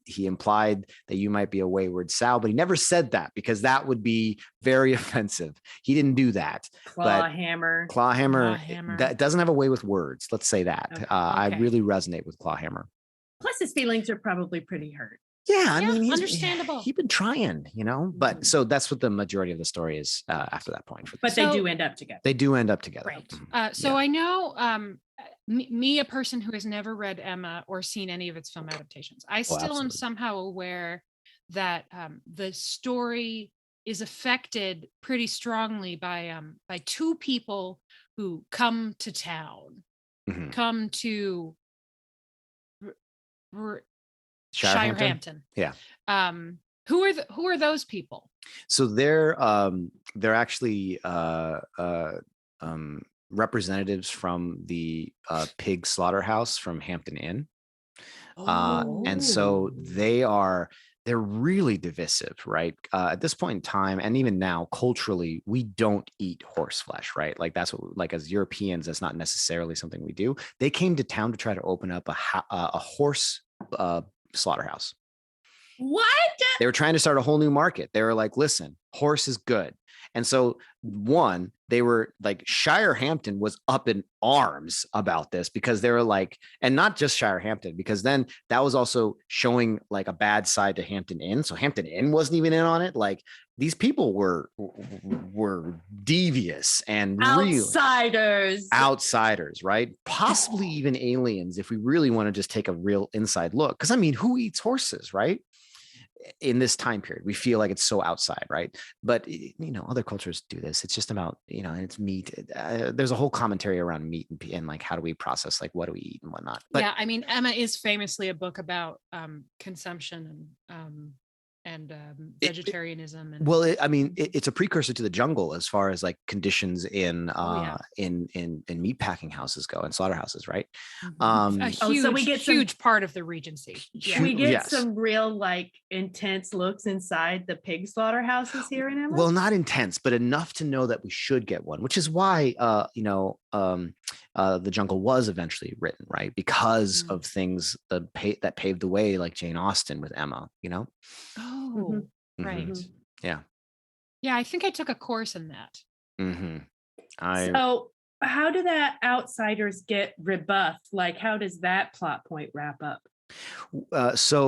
he implied that you might be a wayward sow, but he never said that because that would be very offensive. He didn't do that. Clawhammer. Clawhammer that doesn't have a way with words. Let's say that. Okay. I Okay. really resonate with Clawhammer. Plus, his feelings are probably pretty hurt. Yeah, I Yeah, mean, he's understandable. He's been trying, but Mhm. so that's what the majority of the story is after that point. For But them. they So- do end up together. They do end up together. Right. Mhm. So I know me, a person who has never read Emma or seen any of its film adaptations, I still am absolutely. somehow aware that the story is affected pretty strongly by two people who come to town, Mhm. come to Shirehampton? Shirehampton. Yeah. Who are those people? So they're actually representatives from the pig slaughterhouse from Hampton Inn. And so Oh. they're really divisive, right? At this point in time, and even now, culturally, we don't eat horse flesh, right? Like that's what, like as Europeans, that's not necessarily something we do. They came to town to try to open up a horse slaughterhouse. What? They were trying to start a whole new market. They were like, listen, horse is good. And so, one, they were like, Shire Hampton was up in arms about this because they were like, and not just Shire Hampton, because then that was also showing like a bad side to Hampton Inn. So Hampton Inn wasn't even in on it. Like these people were devious and real outsiders, right? Possibly even aliens, if we really want to just take a real inside look. Because I mean, who eats horses, right? In this time period, we feel like it's so outside, right? But other cultures do this. It's just about and it's meat. There's a whole commentary around meat and like how do we process, like what do we eat and whatnot. But yeah, I mean, Emma is famously a book about consumption and vegetarianism. I mean, it's a precursor to The Jungle as far as like conditions in in meat packing houses go and slaughterhouses, right? A huge, so we get huge part of the Regency. We get some real like intense looks inside the pig slaughterhouses here in Emma. Well, not intense, but enough to know that we should get one, which is why The Jungle was eventually written, right? Because of things that paved the way, like Jane Austen with Emma, Oh, right. Yeah. Yeah, I think I took a course in that. So how do that outsiders get rebuffed? Like, how does that plot point wrap up? They're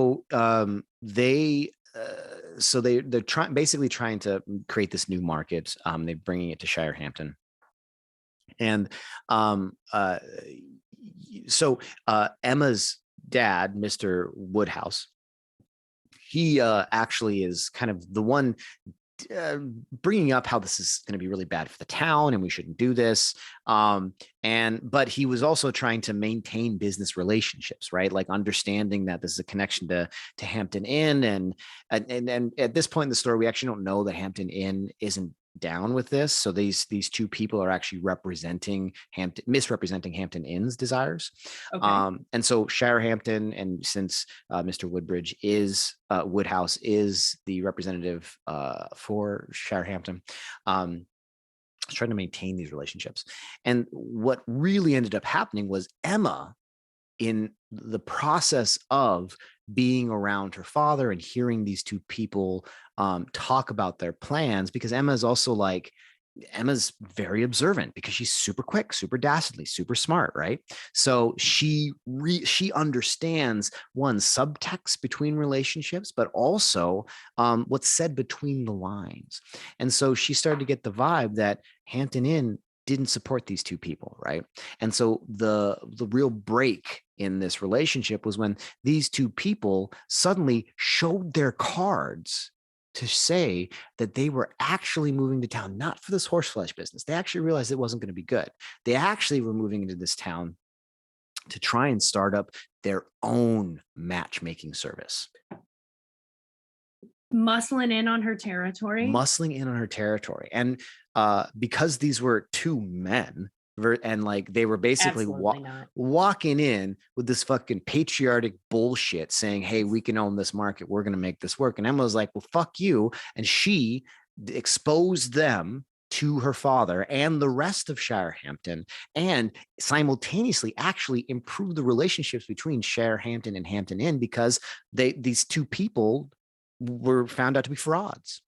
basically trying to create this new market. They're bringing it to Shire Hampton. And Emma's dad, Mr. Woodhouse, he actually is kind of the one bringing up how this is going to be really bad for the town and we shouldn't do this. But he was also trying to maintain business relationships, right? Like understanding that this is a connection to Hampton Inn. And at this point in the story, we actually don't know that Hampton Inn isn't down with this. So these two people are actually misrepresenting Hampton Inn's desires. Okay. And so Shire Hampton, and since Mr. Woodhouse is the representative for Shire Hampton, trying to maintain these relationships. And what really ended up happening was Emma, in the process of being around her father and hearing these two people talk about their plans, because Emma's very observant because she's super quick, super dastardly, super smart, right? So she understands one, subtext between relationships, but also what's said between the lines. And so she started to get the vibe that Hampton Inn didn't support these two people, right? And so the real break in this relationship was when these two people suddenly showed their cards to say that they were actually moving to town, not for this horseflesh business. They actually realized it wasn't going to be good. They actually were moving into this town to try and start up their own matchmaking service. Muscling in on her territory. And because these were two men, and like they were basically walking in with this fucking patriotic bullshit saying, hey, we can own this market, we're going to make this work. And Emma was like, well, fuck you. And she exposed them to her father and the rest of Shire Hampton, and simultaneously actually improved the relationships between Shire Hampton and Hampton Inn, because these two people were found out to be frauds.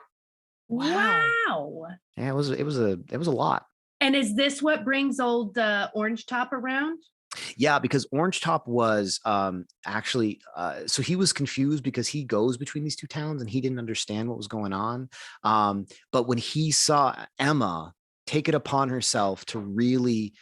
Wow. Yeah, it was a lot. And is this what brings old Orange Top around? Yeah, because Orange Top was actually so he was confused because he goes between these two towns and he didn't understand what was going on. But when he saw Emma take it upon herself to really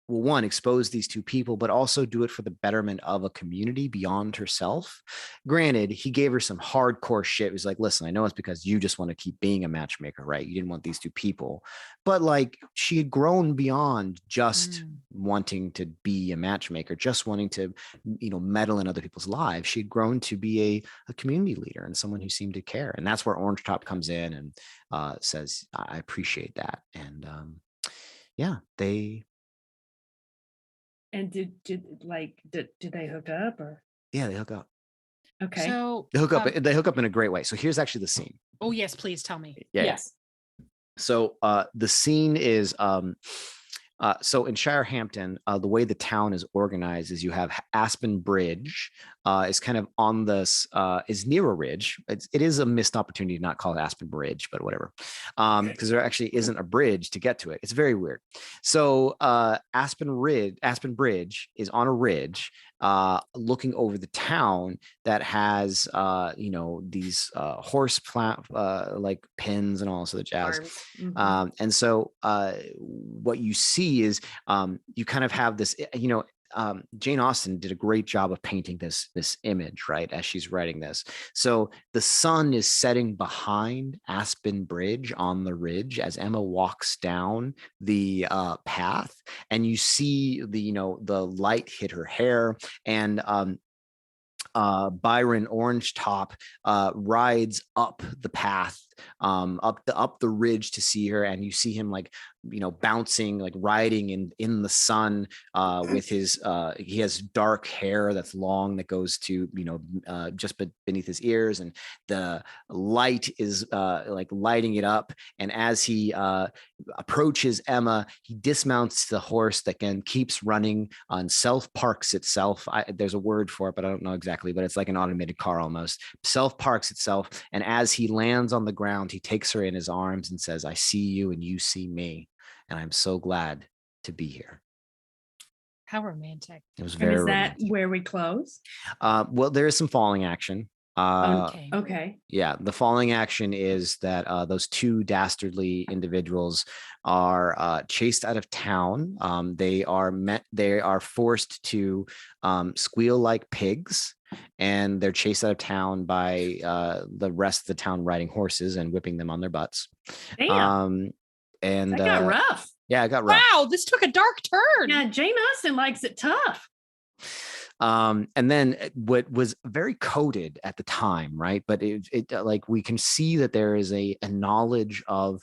well, one, expose these two people, but also do it for the betterment of a community beyond herself. Granted, he gave her some hardcore shit. He was like, listen, I know it's because you just want to keep being a matchmaker, right? You didn't want these two people. But like, she had grown beyond just wanting to be a matchmaker, just wanting to, meddle in other people's lives. She had grown to be a community leader and someone who seemed to care. And that's where Orange Top comes in and says, I appreciate that. And yeah, they And did they hook up or? Yeah, they hook up. Okay. So They hook up. They hook up in a great way. So here's actually the scene. Oh yes, please tell me. Yeah. Yes. So the scene is so in Shirehampton, the way the town is organized is you have Aspen Bridge is kind of on this is near a ridge. It is a missed opportunity to not call it Aspen Bridge, but whatever, because there actually isn't a bridge to get to it. It's very weird. So Aspen Bridge is on a ridge looking over the town that has these horse plant like pins and all this other jazz. And so what you see is you kind of have this, Jane Austen did a great job of painting this image, right, as she's writing this. So the sun is setting behind Aspen Bridge on the ridge as Emma walks down the path, and you see the light hit her hair, and Byron Orange Top rides up the path, up the ridge to see her, and you see him bouncing, riding in the sun with his he has dark hair that's long that goes to just beneath his ears, and the light is lighting it up, and as he approaches Emma, he dismounts the horse that again keeps running and self-parks itself. There's a word for it, but I don't know exactly, but it's like an automated car almost. Self-parks itself, and as he lands on the ground, he takes her in his arms and says, I see you and you see me, and I'm so glad to be here. How romantic. It was very romantic. Is that where we close? Well, there is some falling action. Okay. Yeah, the falling action is that those two dastardly individuals are chased out of town. They are forced to squeal like pigs, and they're chased out of town by the rest of the town riding horses and whipping them on their butts. Damn. And that got rough. Yeah, it got rough. Wow, this took a dark turn. Yeah, Jane Austen likes it tough. And then what was very coded at the time, right? But it like we can see that there is a knowledge of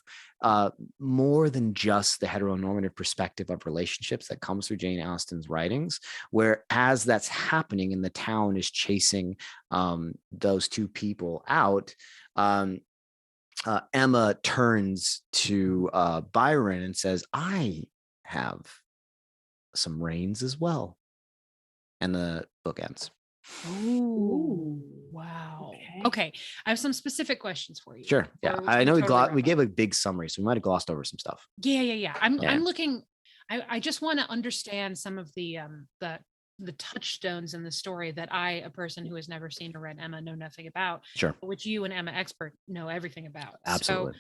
more than just the heteronormative perspective of relationships that comes through Jane Austen's writings, where as that's happening and the town is chasing those two people out, Emma turns to Byron and says, I have some reins as well. And the book ends. Ooh, wow. Okay. I have some specific questions for you. Sure. Yeah. I know we gave a big summary, so we might have glossed over some stuff. Yeah. I'm looking, I just want to understand some of the touchstones in the story that I, a person who has never seen or read Emma, know nothing about. Sure. Which you, an Emma expert, know everything about. Absolutely.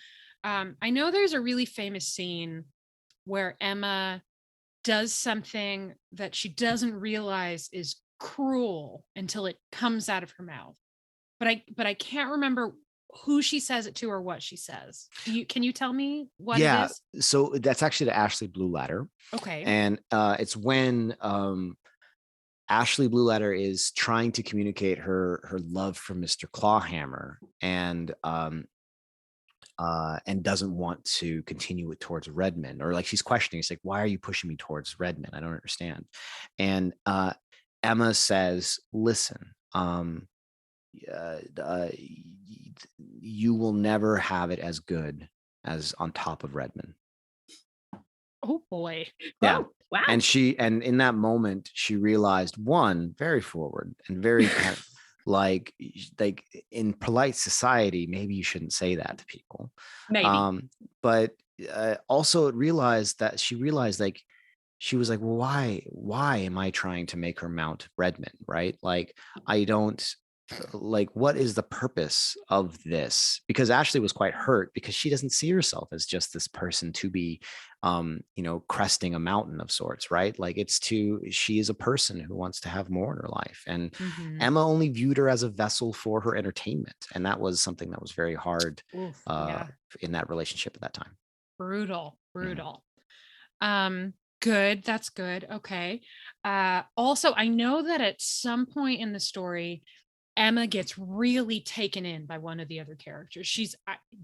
So I know there's a really famous scene where Emma does something that she doesn't realize is cruel until it comes out of her mouth. But I can't remember who she says it to or what she says. Can you tell me what it is? So that's actually the Ashley Blue Ladder. Okay. And it's when Ashley Blue Ladder is trying to communicate her love for Mr. Clawhammer, and doesn't want to continue it towards Redmond, or she's questioning. It's like, why are you pushing me towards Redmond? I don't understand. And Emma says, listen, you will never have it as good as on top of Redmond. Oh boy. Yeah. Oh, wow. And in that moment, she realized, one, very forward and very kind of like in polite society, maybe you shouldn't say that to people. Maybe. But also she realized she was like, well, why am I trying to make her mount Redmond? Right. I don't like, what is the purpose of this? Because Ashley was quite hurt because she doesn't see herself as just this person to be, cresting a mountain of sorts, right? Like she is a person who wants to have more in her life. And Mhm. Emma only viewed her as a vessel for her entertainment. And that was something that was very hard Oof, uh, yeah. in that relationship at that time. Brutal, Mhm. brutal. Good. That's good. Okay. Also, I know that at some point in the story, Emma gets really taken in by one of the other characters.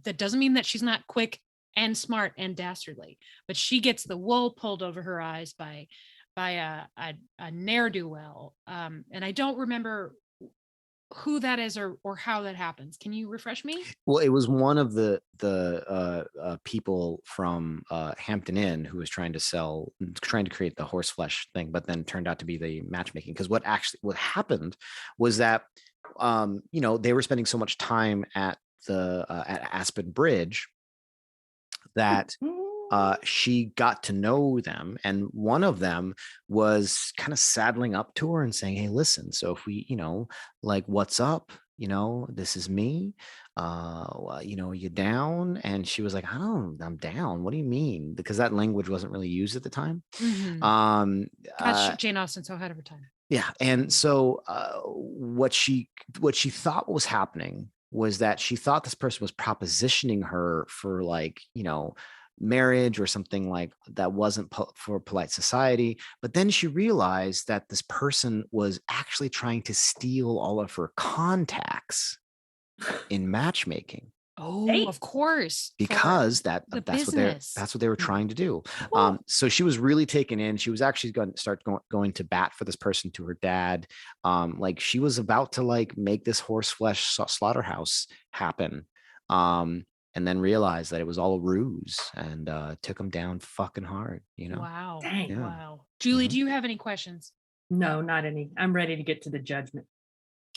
That doesn't mean that she's not quick and smart and dastardly, but she gets the wool pulled over her eyes by a ne'er-do-well. And I don't remember who that is or how that happens. Can you refresh me? Well, it was one of the people from Hampton Inn who was trying to create the horseflesh thing, but then turned out to be the matchmaking. Because what happened was that they were spending so much time at Aspen Bridge that she got to know them, and one of them was kind of saddling up to her and saying, "Hey, listen, so if we, like, what's up? This is me. You down?" And she was like, I'm down. What do you mean?" Because that language wasn't really used at the time. Mhm. Um, That's uh, Jane Austen, so ahead of her time. yeah, and so what she thought was happening was that she thought this person was propositioning her for, like, marriage or something like that wasn't for polite society. But then she realized that this person was actually trying to steal all of her contacts in matchmaking, Oh, Hey, of course. For because the that's business. what they were trying to do. well, So she was really taken in. She was actually going to start going to bat for this person to her dad. Like, she was about to, like, make this horseflesh slaughterhouse happen. And then realized that it was all a ruse, and took him down fucking hard. Wow. dang. Yeah. Wow. Julie, Mhm. do you have any questions? No, not any. I'm ready to get to the judgment.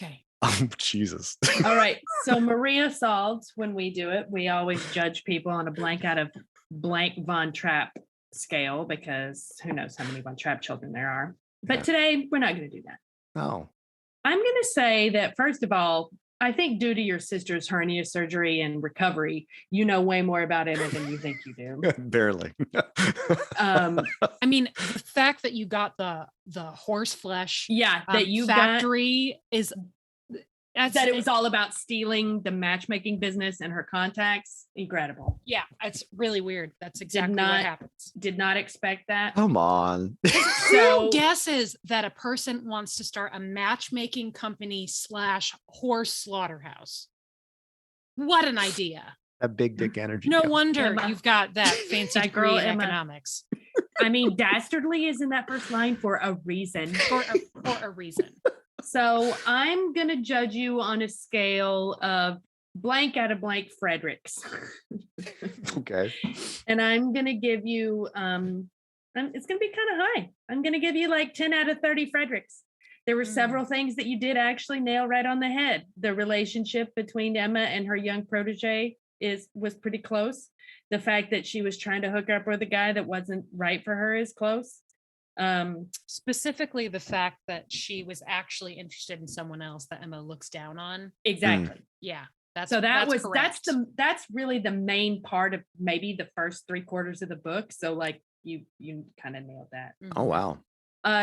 Okay. Oh, Jesus. All right. So Maria solves when we do it. We always judge people on a blank out of blank Von Trapp scale because who knows how many Von Trapp children there are. But Yeah. today we're not going to do that. Oh, I'm going to say that, first of all, I think due to your sister's hernia surgery and recovery, you know way more about Emma than you think you do. barely. Um, I mean, the fact that you got the horse flesh yeah, that you got factory is that it was all about stealing the matchmaking business and her contacts. Incredible. yeah, it's really weird. That's exactly not- what happens. Did not expect that. Come on. So Who guesses that a person wants to start a matchmaking company / horse slaughterhouse? What an idea. That big dick energy. No Yeah. wonder Emma. you've got that fancy That degree girl, in Emma. economics I mean, dastardly is in that first line for a reason. for a reason. So I'm going to judge you on a scale of blank out of blank Fredericks. Okay. And I'm going to give you, it's going to be kind of high. I'm going to give you like 10 out of 30 Fredericks. There were several things that you did actually nail right on the head. The relationship between Emma and her young protege was pretty close. The fact that she was trying to hook up with a guy that wasn't right for her is close. Specifically the fact that she was actually interested in someone else that Emma looks down on. Exactly. Yeah. That's correct. That's really the main part of maybe the first 3/4 of the book. So like you kind of nailed that. Oh, wow.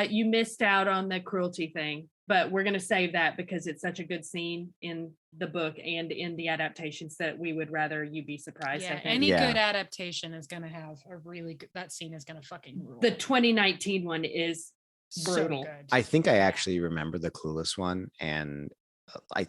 You missed out on the cruelty thing, but we're going to save that because it's such a good scene in the book and in the adaptations that we would rather you be surprised. Yeah, I think. any good adaptation is going to have a really good, that scene is going to fucking rule. The 2019 one is brutal. So good. I think I actually remember the Clueless one, and I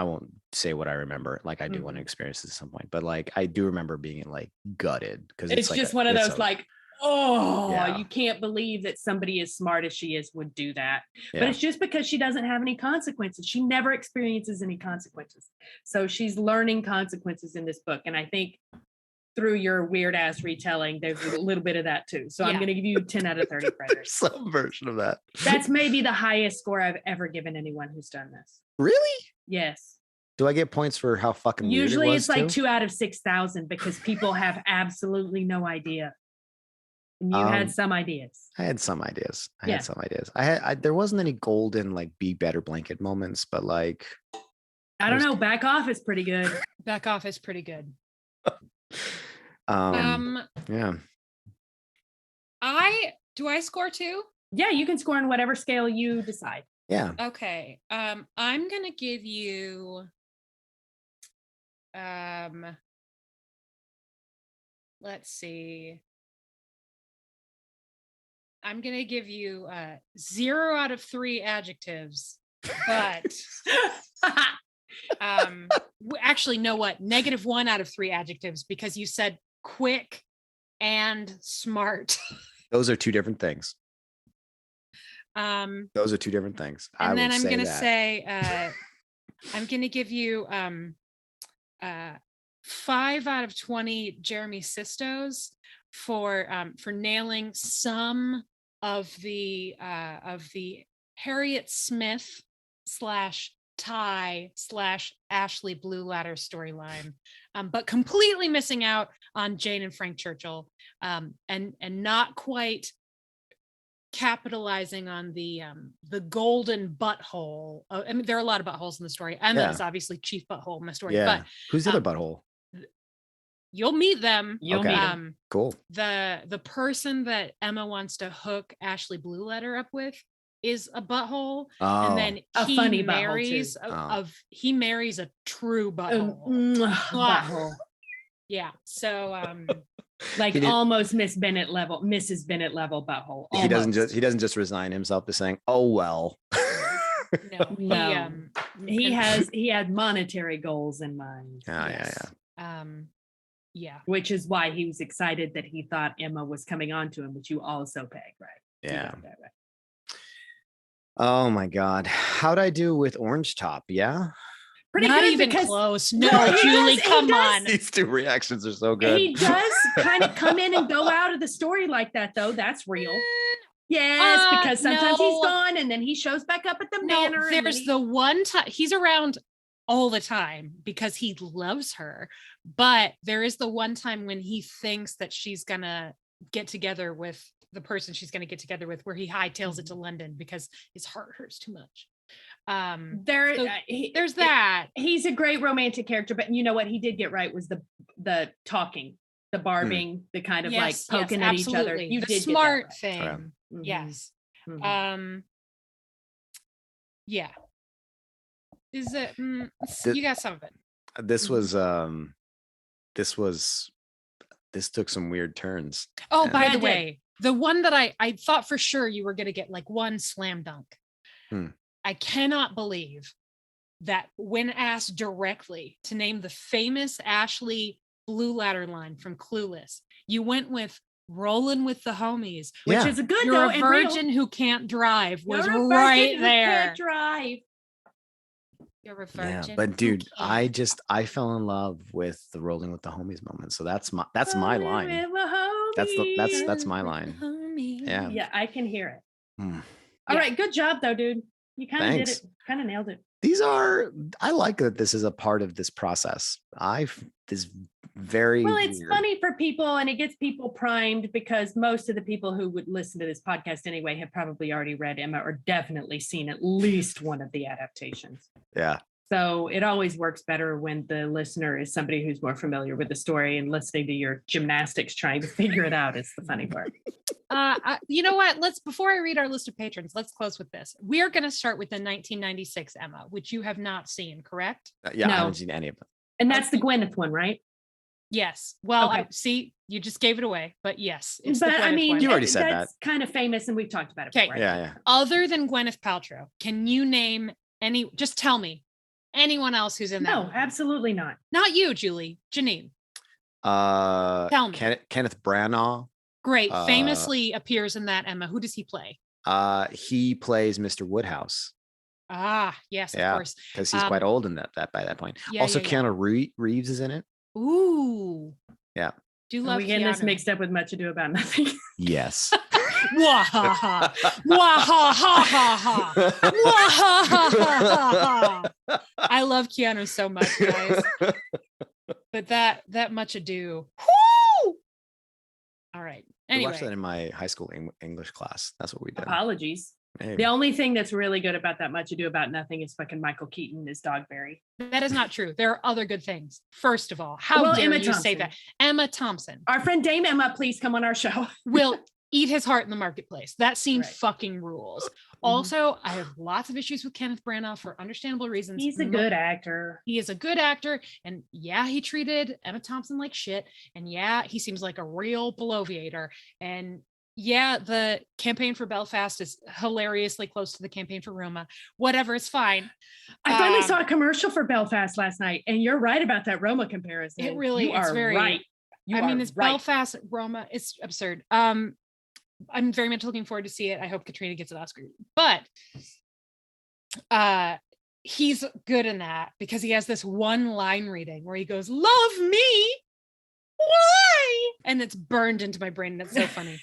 won't say what I remember. Like, I do want to experience this at some point, but like I do remember being like gutted because it's like just one of those like, you can't believe that somebody as smart as she is would do that. Yeah. But it's just because she doesn't have any consequences. She never experiences any consequences. So she's learning consequences in this book. And I think through your weird ass retelling, there's a little bit of that too. So I'm going to give you 10 out of 30 Fredericks. Some version of that. That's maybe the highest score I've ever given anyone who's done this. Really? Yes. Do I get points for how fucking Usually weird it was it's like too? 2 out of 6,000 because people have absolutely no idea. And you had some ideas. I had some ideas. Yeah. There wasn't any golden like be better blanket moments, but like I don't know. Back off is pretty good. Back off is pretty good. Yeah. Do I score too? Yeah, you can score on whatever scale you decide. Yeah. Okay. I'm gonna give you let's see. I'm gonna give you 0 out of 3 adjectives, but actually, know what? -1 out of 3 adjectives, because you said quick and smart. Those are two different things. And And then I'm gonna say I'm gonna give you 5 out of 20 Jeremy Sistos for nailing some of the Harriet Smith / Ty / Ashley Blue Ladder storyline, but completely missing out on Jane and Frank Churchill, and not quite capitalizing on the golden butthole. I mean, there are a lot of buttholes in the story. Emma is obviously chief butthole in the story. Yeah. But who's the other butthole? You'll meet them. You'll meet them. Cool. The person that Emma wants to hook Ashley Blue Letter up with is a butthole, and then a he funny marries he marries a true butthole. Butthole. Yeah. So like almost Mrs. Bennett level butthole. He doesn't just resign himself to saying, "Oh well." No. He had monetary goals in mind. Yeah. Which is why he was excited that he thought Emma was coming on to him, which you also pegged, right? Yeah. Oh my God. How'd I do with Orange Top? Yeah. Pretty Not good even close. No, Julie, come on. These two reactions are so good. He does kind of come in and go out of the story like that, though. That's real. Yes, because sometimes he's gone and then he shows back up at the manor. There's the one time he's around all the time because he loves her. But there is the one time when he thinks that she's gonna get together with the person she's gonna get together with, where he hightails it to London because his heart hurts too much. There's that. He's a great romantic character, but you know what he did get right was the talking, the barbing, the kind of like poking at each other. You the did smart get that right. thing. Mm-hmm. Yes. Mm-hmm. Yeah. Is it you got some of it? This took some weird turns. Oh, by the way, the one that I thought for sure you were going to get like one slam dunk. I cannot believe that when asked directly to name the famous Ashley Blue Ladder line from Clueless, you went with "Rollin' with the Homies," which is a good. You're a virgin who can't drive was right there. Can't drive. You're a virgin. Yeah, but dude, I fell in love with the "Rolling with the Homies" moment. So that's my line. That's my line. Yeah. Yeah, I can hear it. All right, good job though, dude. You kind of did it. Kind of nailed it. I like that this is a part of this process. It's weird. Funny for people and it gets people primed because most of the people who would listen to this podcast anyway have probably already read Emma or definitely seen at least one of the adaptations. Yeah. So it always works better when the listener is somebody who's more familiar with the story, and listening to your gymnastics trying to figure it out is the funny part. You know what? Before I read our list of patrons, let's close with this. We are going to start with the 1996 Emma, which you have not seen, correct? Yeah, no. I haven't seen any of them. And that's the Gwyneth one, right? Yes. Well, okay. You just gave it away, but yes. But I mean, one. You already said that's kind of famous, and we've talked about it before. Okay. Yeah. Other than Gwyneth Paltrow, can you name just tell me anyone else who's in that? No, absolutely not. Not you, Julie. Janine. Tell me. Kenneth Branagh. Great. Famously appears in that Emma. Who does he play? He plays Mr. Woodhouse. Yes, of course. Because he's quite old in that by that point. Yeah, also, Keanu Reeves is in it. Ooh. Yeah. Do love we getting this mixed up with Much Ado About Nothing? Yes. Wahaha. Wahaha. Wahaha. I love Keanu so much, guys. But that Much Ado. Woo! All right. We watched that Anyway, in my high school English class. That's what we did. Apologies. Hey. The only thing that's really good about That Much Ado About Nothing is fucking Michael Keaton as Dogberry. that is not true. There are other good things. First of all, how dare Emma you say Thompson. that? Emma Thompson Our friend Dame Emma, please come on our show. will eat his heart in the marketplace. That scene Right. fucking rules. Also, I have lots of issues with Kenneth Branagh for understandable reasons. He's a good actor. He is a good actor. And yeah, he treated Emma Thompson like shit. And yeah, he seems like a real bloviator. And yeah, the campaign for Belfast is hilariously close to the campaign for Roma. Whatever, it's fine. I finally saw a commercial for Belfast last night, and you're right about that Roma comparison. It really, you are very right. I mean, it's right. Belfast, Roma. It's absurd. I'm very much looking forward to see it. I hope Katrina gets an Oscar. But he's good in that because he has this one line reading where he goes, "Love me, why?" And it's burned into my brain, and it's so funny.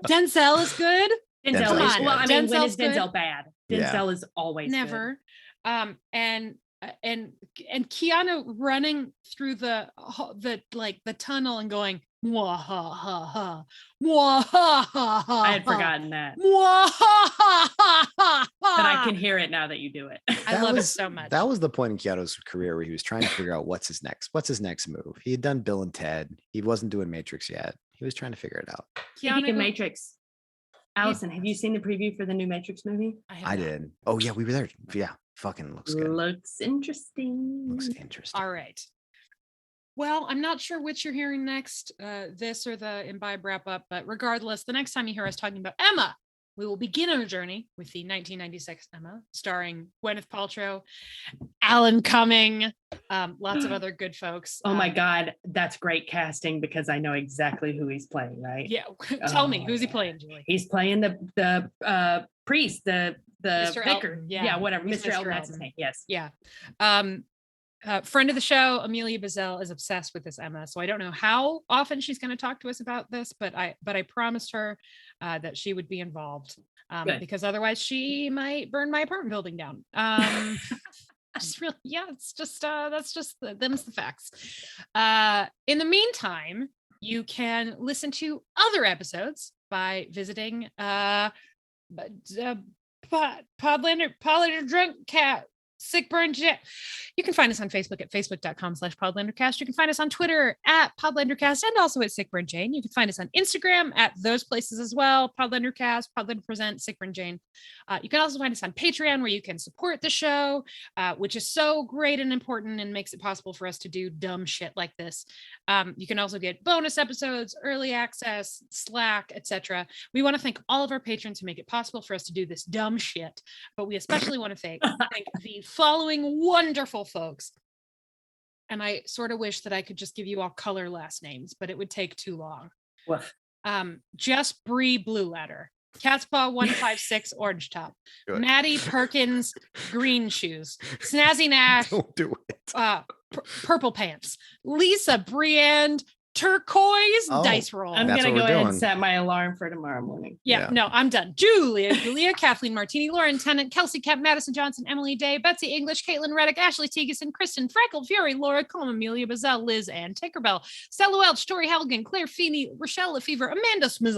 Denzel is good. Denzel is, well, I mean, when is Denzel good. bad? Denzel is always never. Good. And Keanu running through the tunnel and going, "Mwah, ha, ha, ha. Mwah, ha, ha, ha, I had forgotten that. Mwah, ha, ha, ha, ha. But I can hear it now that you do it. I love it so much. That was the point in Keanu's career where he was trying to figure out what's his next move. He had done Bill and Ted. He wasn't doing Matrix yet. He was trying to figure it out. Speaking of Matrix, Allison, have you seen the preview for the new Matrix movie? I did. Oh yeah, we were there. Yeah, fucking looks good. Looks interesting. Looks interesting. All right. Well, I'm not sure which you're hearing next, this or the Imbibe wrap up, but regardless, the next time you hear us talking about Emma, we will begin our journey with the 1996 Emma, starring Gwyneth Paltrow, Alan Cumming, lots of other good folks. Oh my God, that's great casting because I know exactly who he's playing, right? Yeah, tell me, who's he playing, Julie? He's playing the priest, the Mr. vicar. Elton, Yeah, whatever. He's Mr. Elton, that's his name. Yes. Yeah. Friend of the show, Amelia Bazell, is obsessed with this Emma. So I don't know how often she's going to talk to us about this, but I promised her that she would be involved because otherwise she might burn my apartment building down. It's really, yeah, it's just that's just them's the facts. In the meantime, you can listen to other episodes by visiting Podlander Drunk Cat Sick Burn Jet. You can find us on Facebook at facebook.com/Podlandercast. You can find us on Twitter at Podlandercast and also at Sick Burn Jane. You can find us on Instagram at those places as well. Podlandercast, Podlander Present, Sick Burn Jane. You can also find us on Patreon where you can support the show, which is so great and important and makes it possible for us to do dumb shit like this. You can also get bonus episodes, early access, Slack, etc. We want to thank all of our patrons who make it possible for us to do this dumb shit, but we especially want to thank the following wonderful folks. And I sort of wish that I could just give you all color last names, but it would take too long. Just Bree Blue Letter, Catspaw 156 Orange Top, Good. Maddie Perkins Green Shoes, Snazzy Nash Don't do it. Purple Pants, Lisa Briand Turquoise Dice Roll. I'm gonna go ahead and set my alarm for tomorrow morning. Yeah, no, I'm done. Julia, Kathleen Martini, Lauren Tennant, Kelsey Kemp, Madison Johnson, Emily Day, Betsy English, Caitlin Reddick, Ashley Teaguson, Kristen Freckle, Fury, Laura Colm, Amelia Bazell, Liz Ann Tinkerbell, Stella Welch, Tori Helgen, Claire Feeney, Rochelle Lefevre, Amanda Smith,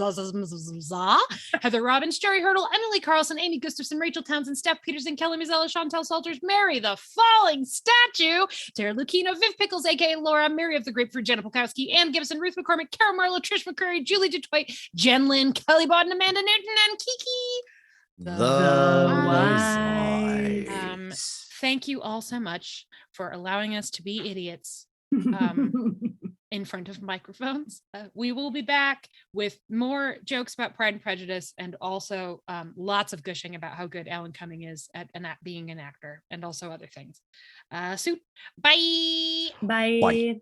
Heather Robbins, Jerry Hurdle, Emily Carlson, Amy Gustafson, Rachel Townsend, Steph Peterson, Kelly Mazzella, Chantel Salters, Mary the Falling Statue, Tara Lucchino, Viv Pickles, aka Laura, Mary of the Grapefruit, Jenna Polkowski, Ann Gibson, Ruth McCormick, Carol Marlowe, Trish McCurry, Julie DeToy, Jen Lynn, Kelly Bodden, Amanda Newton, and Kiki. Thank you all so much for allowing us to be idiots in front of microphones. We will be back with more jokes about Pride and Prejudice and also lots of gushing about how good Alan Cumming is at being an actor and also other things. Soon. Bye. Bye.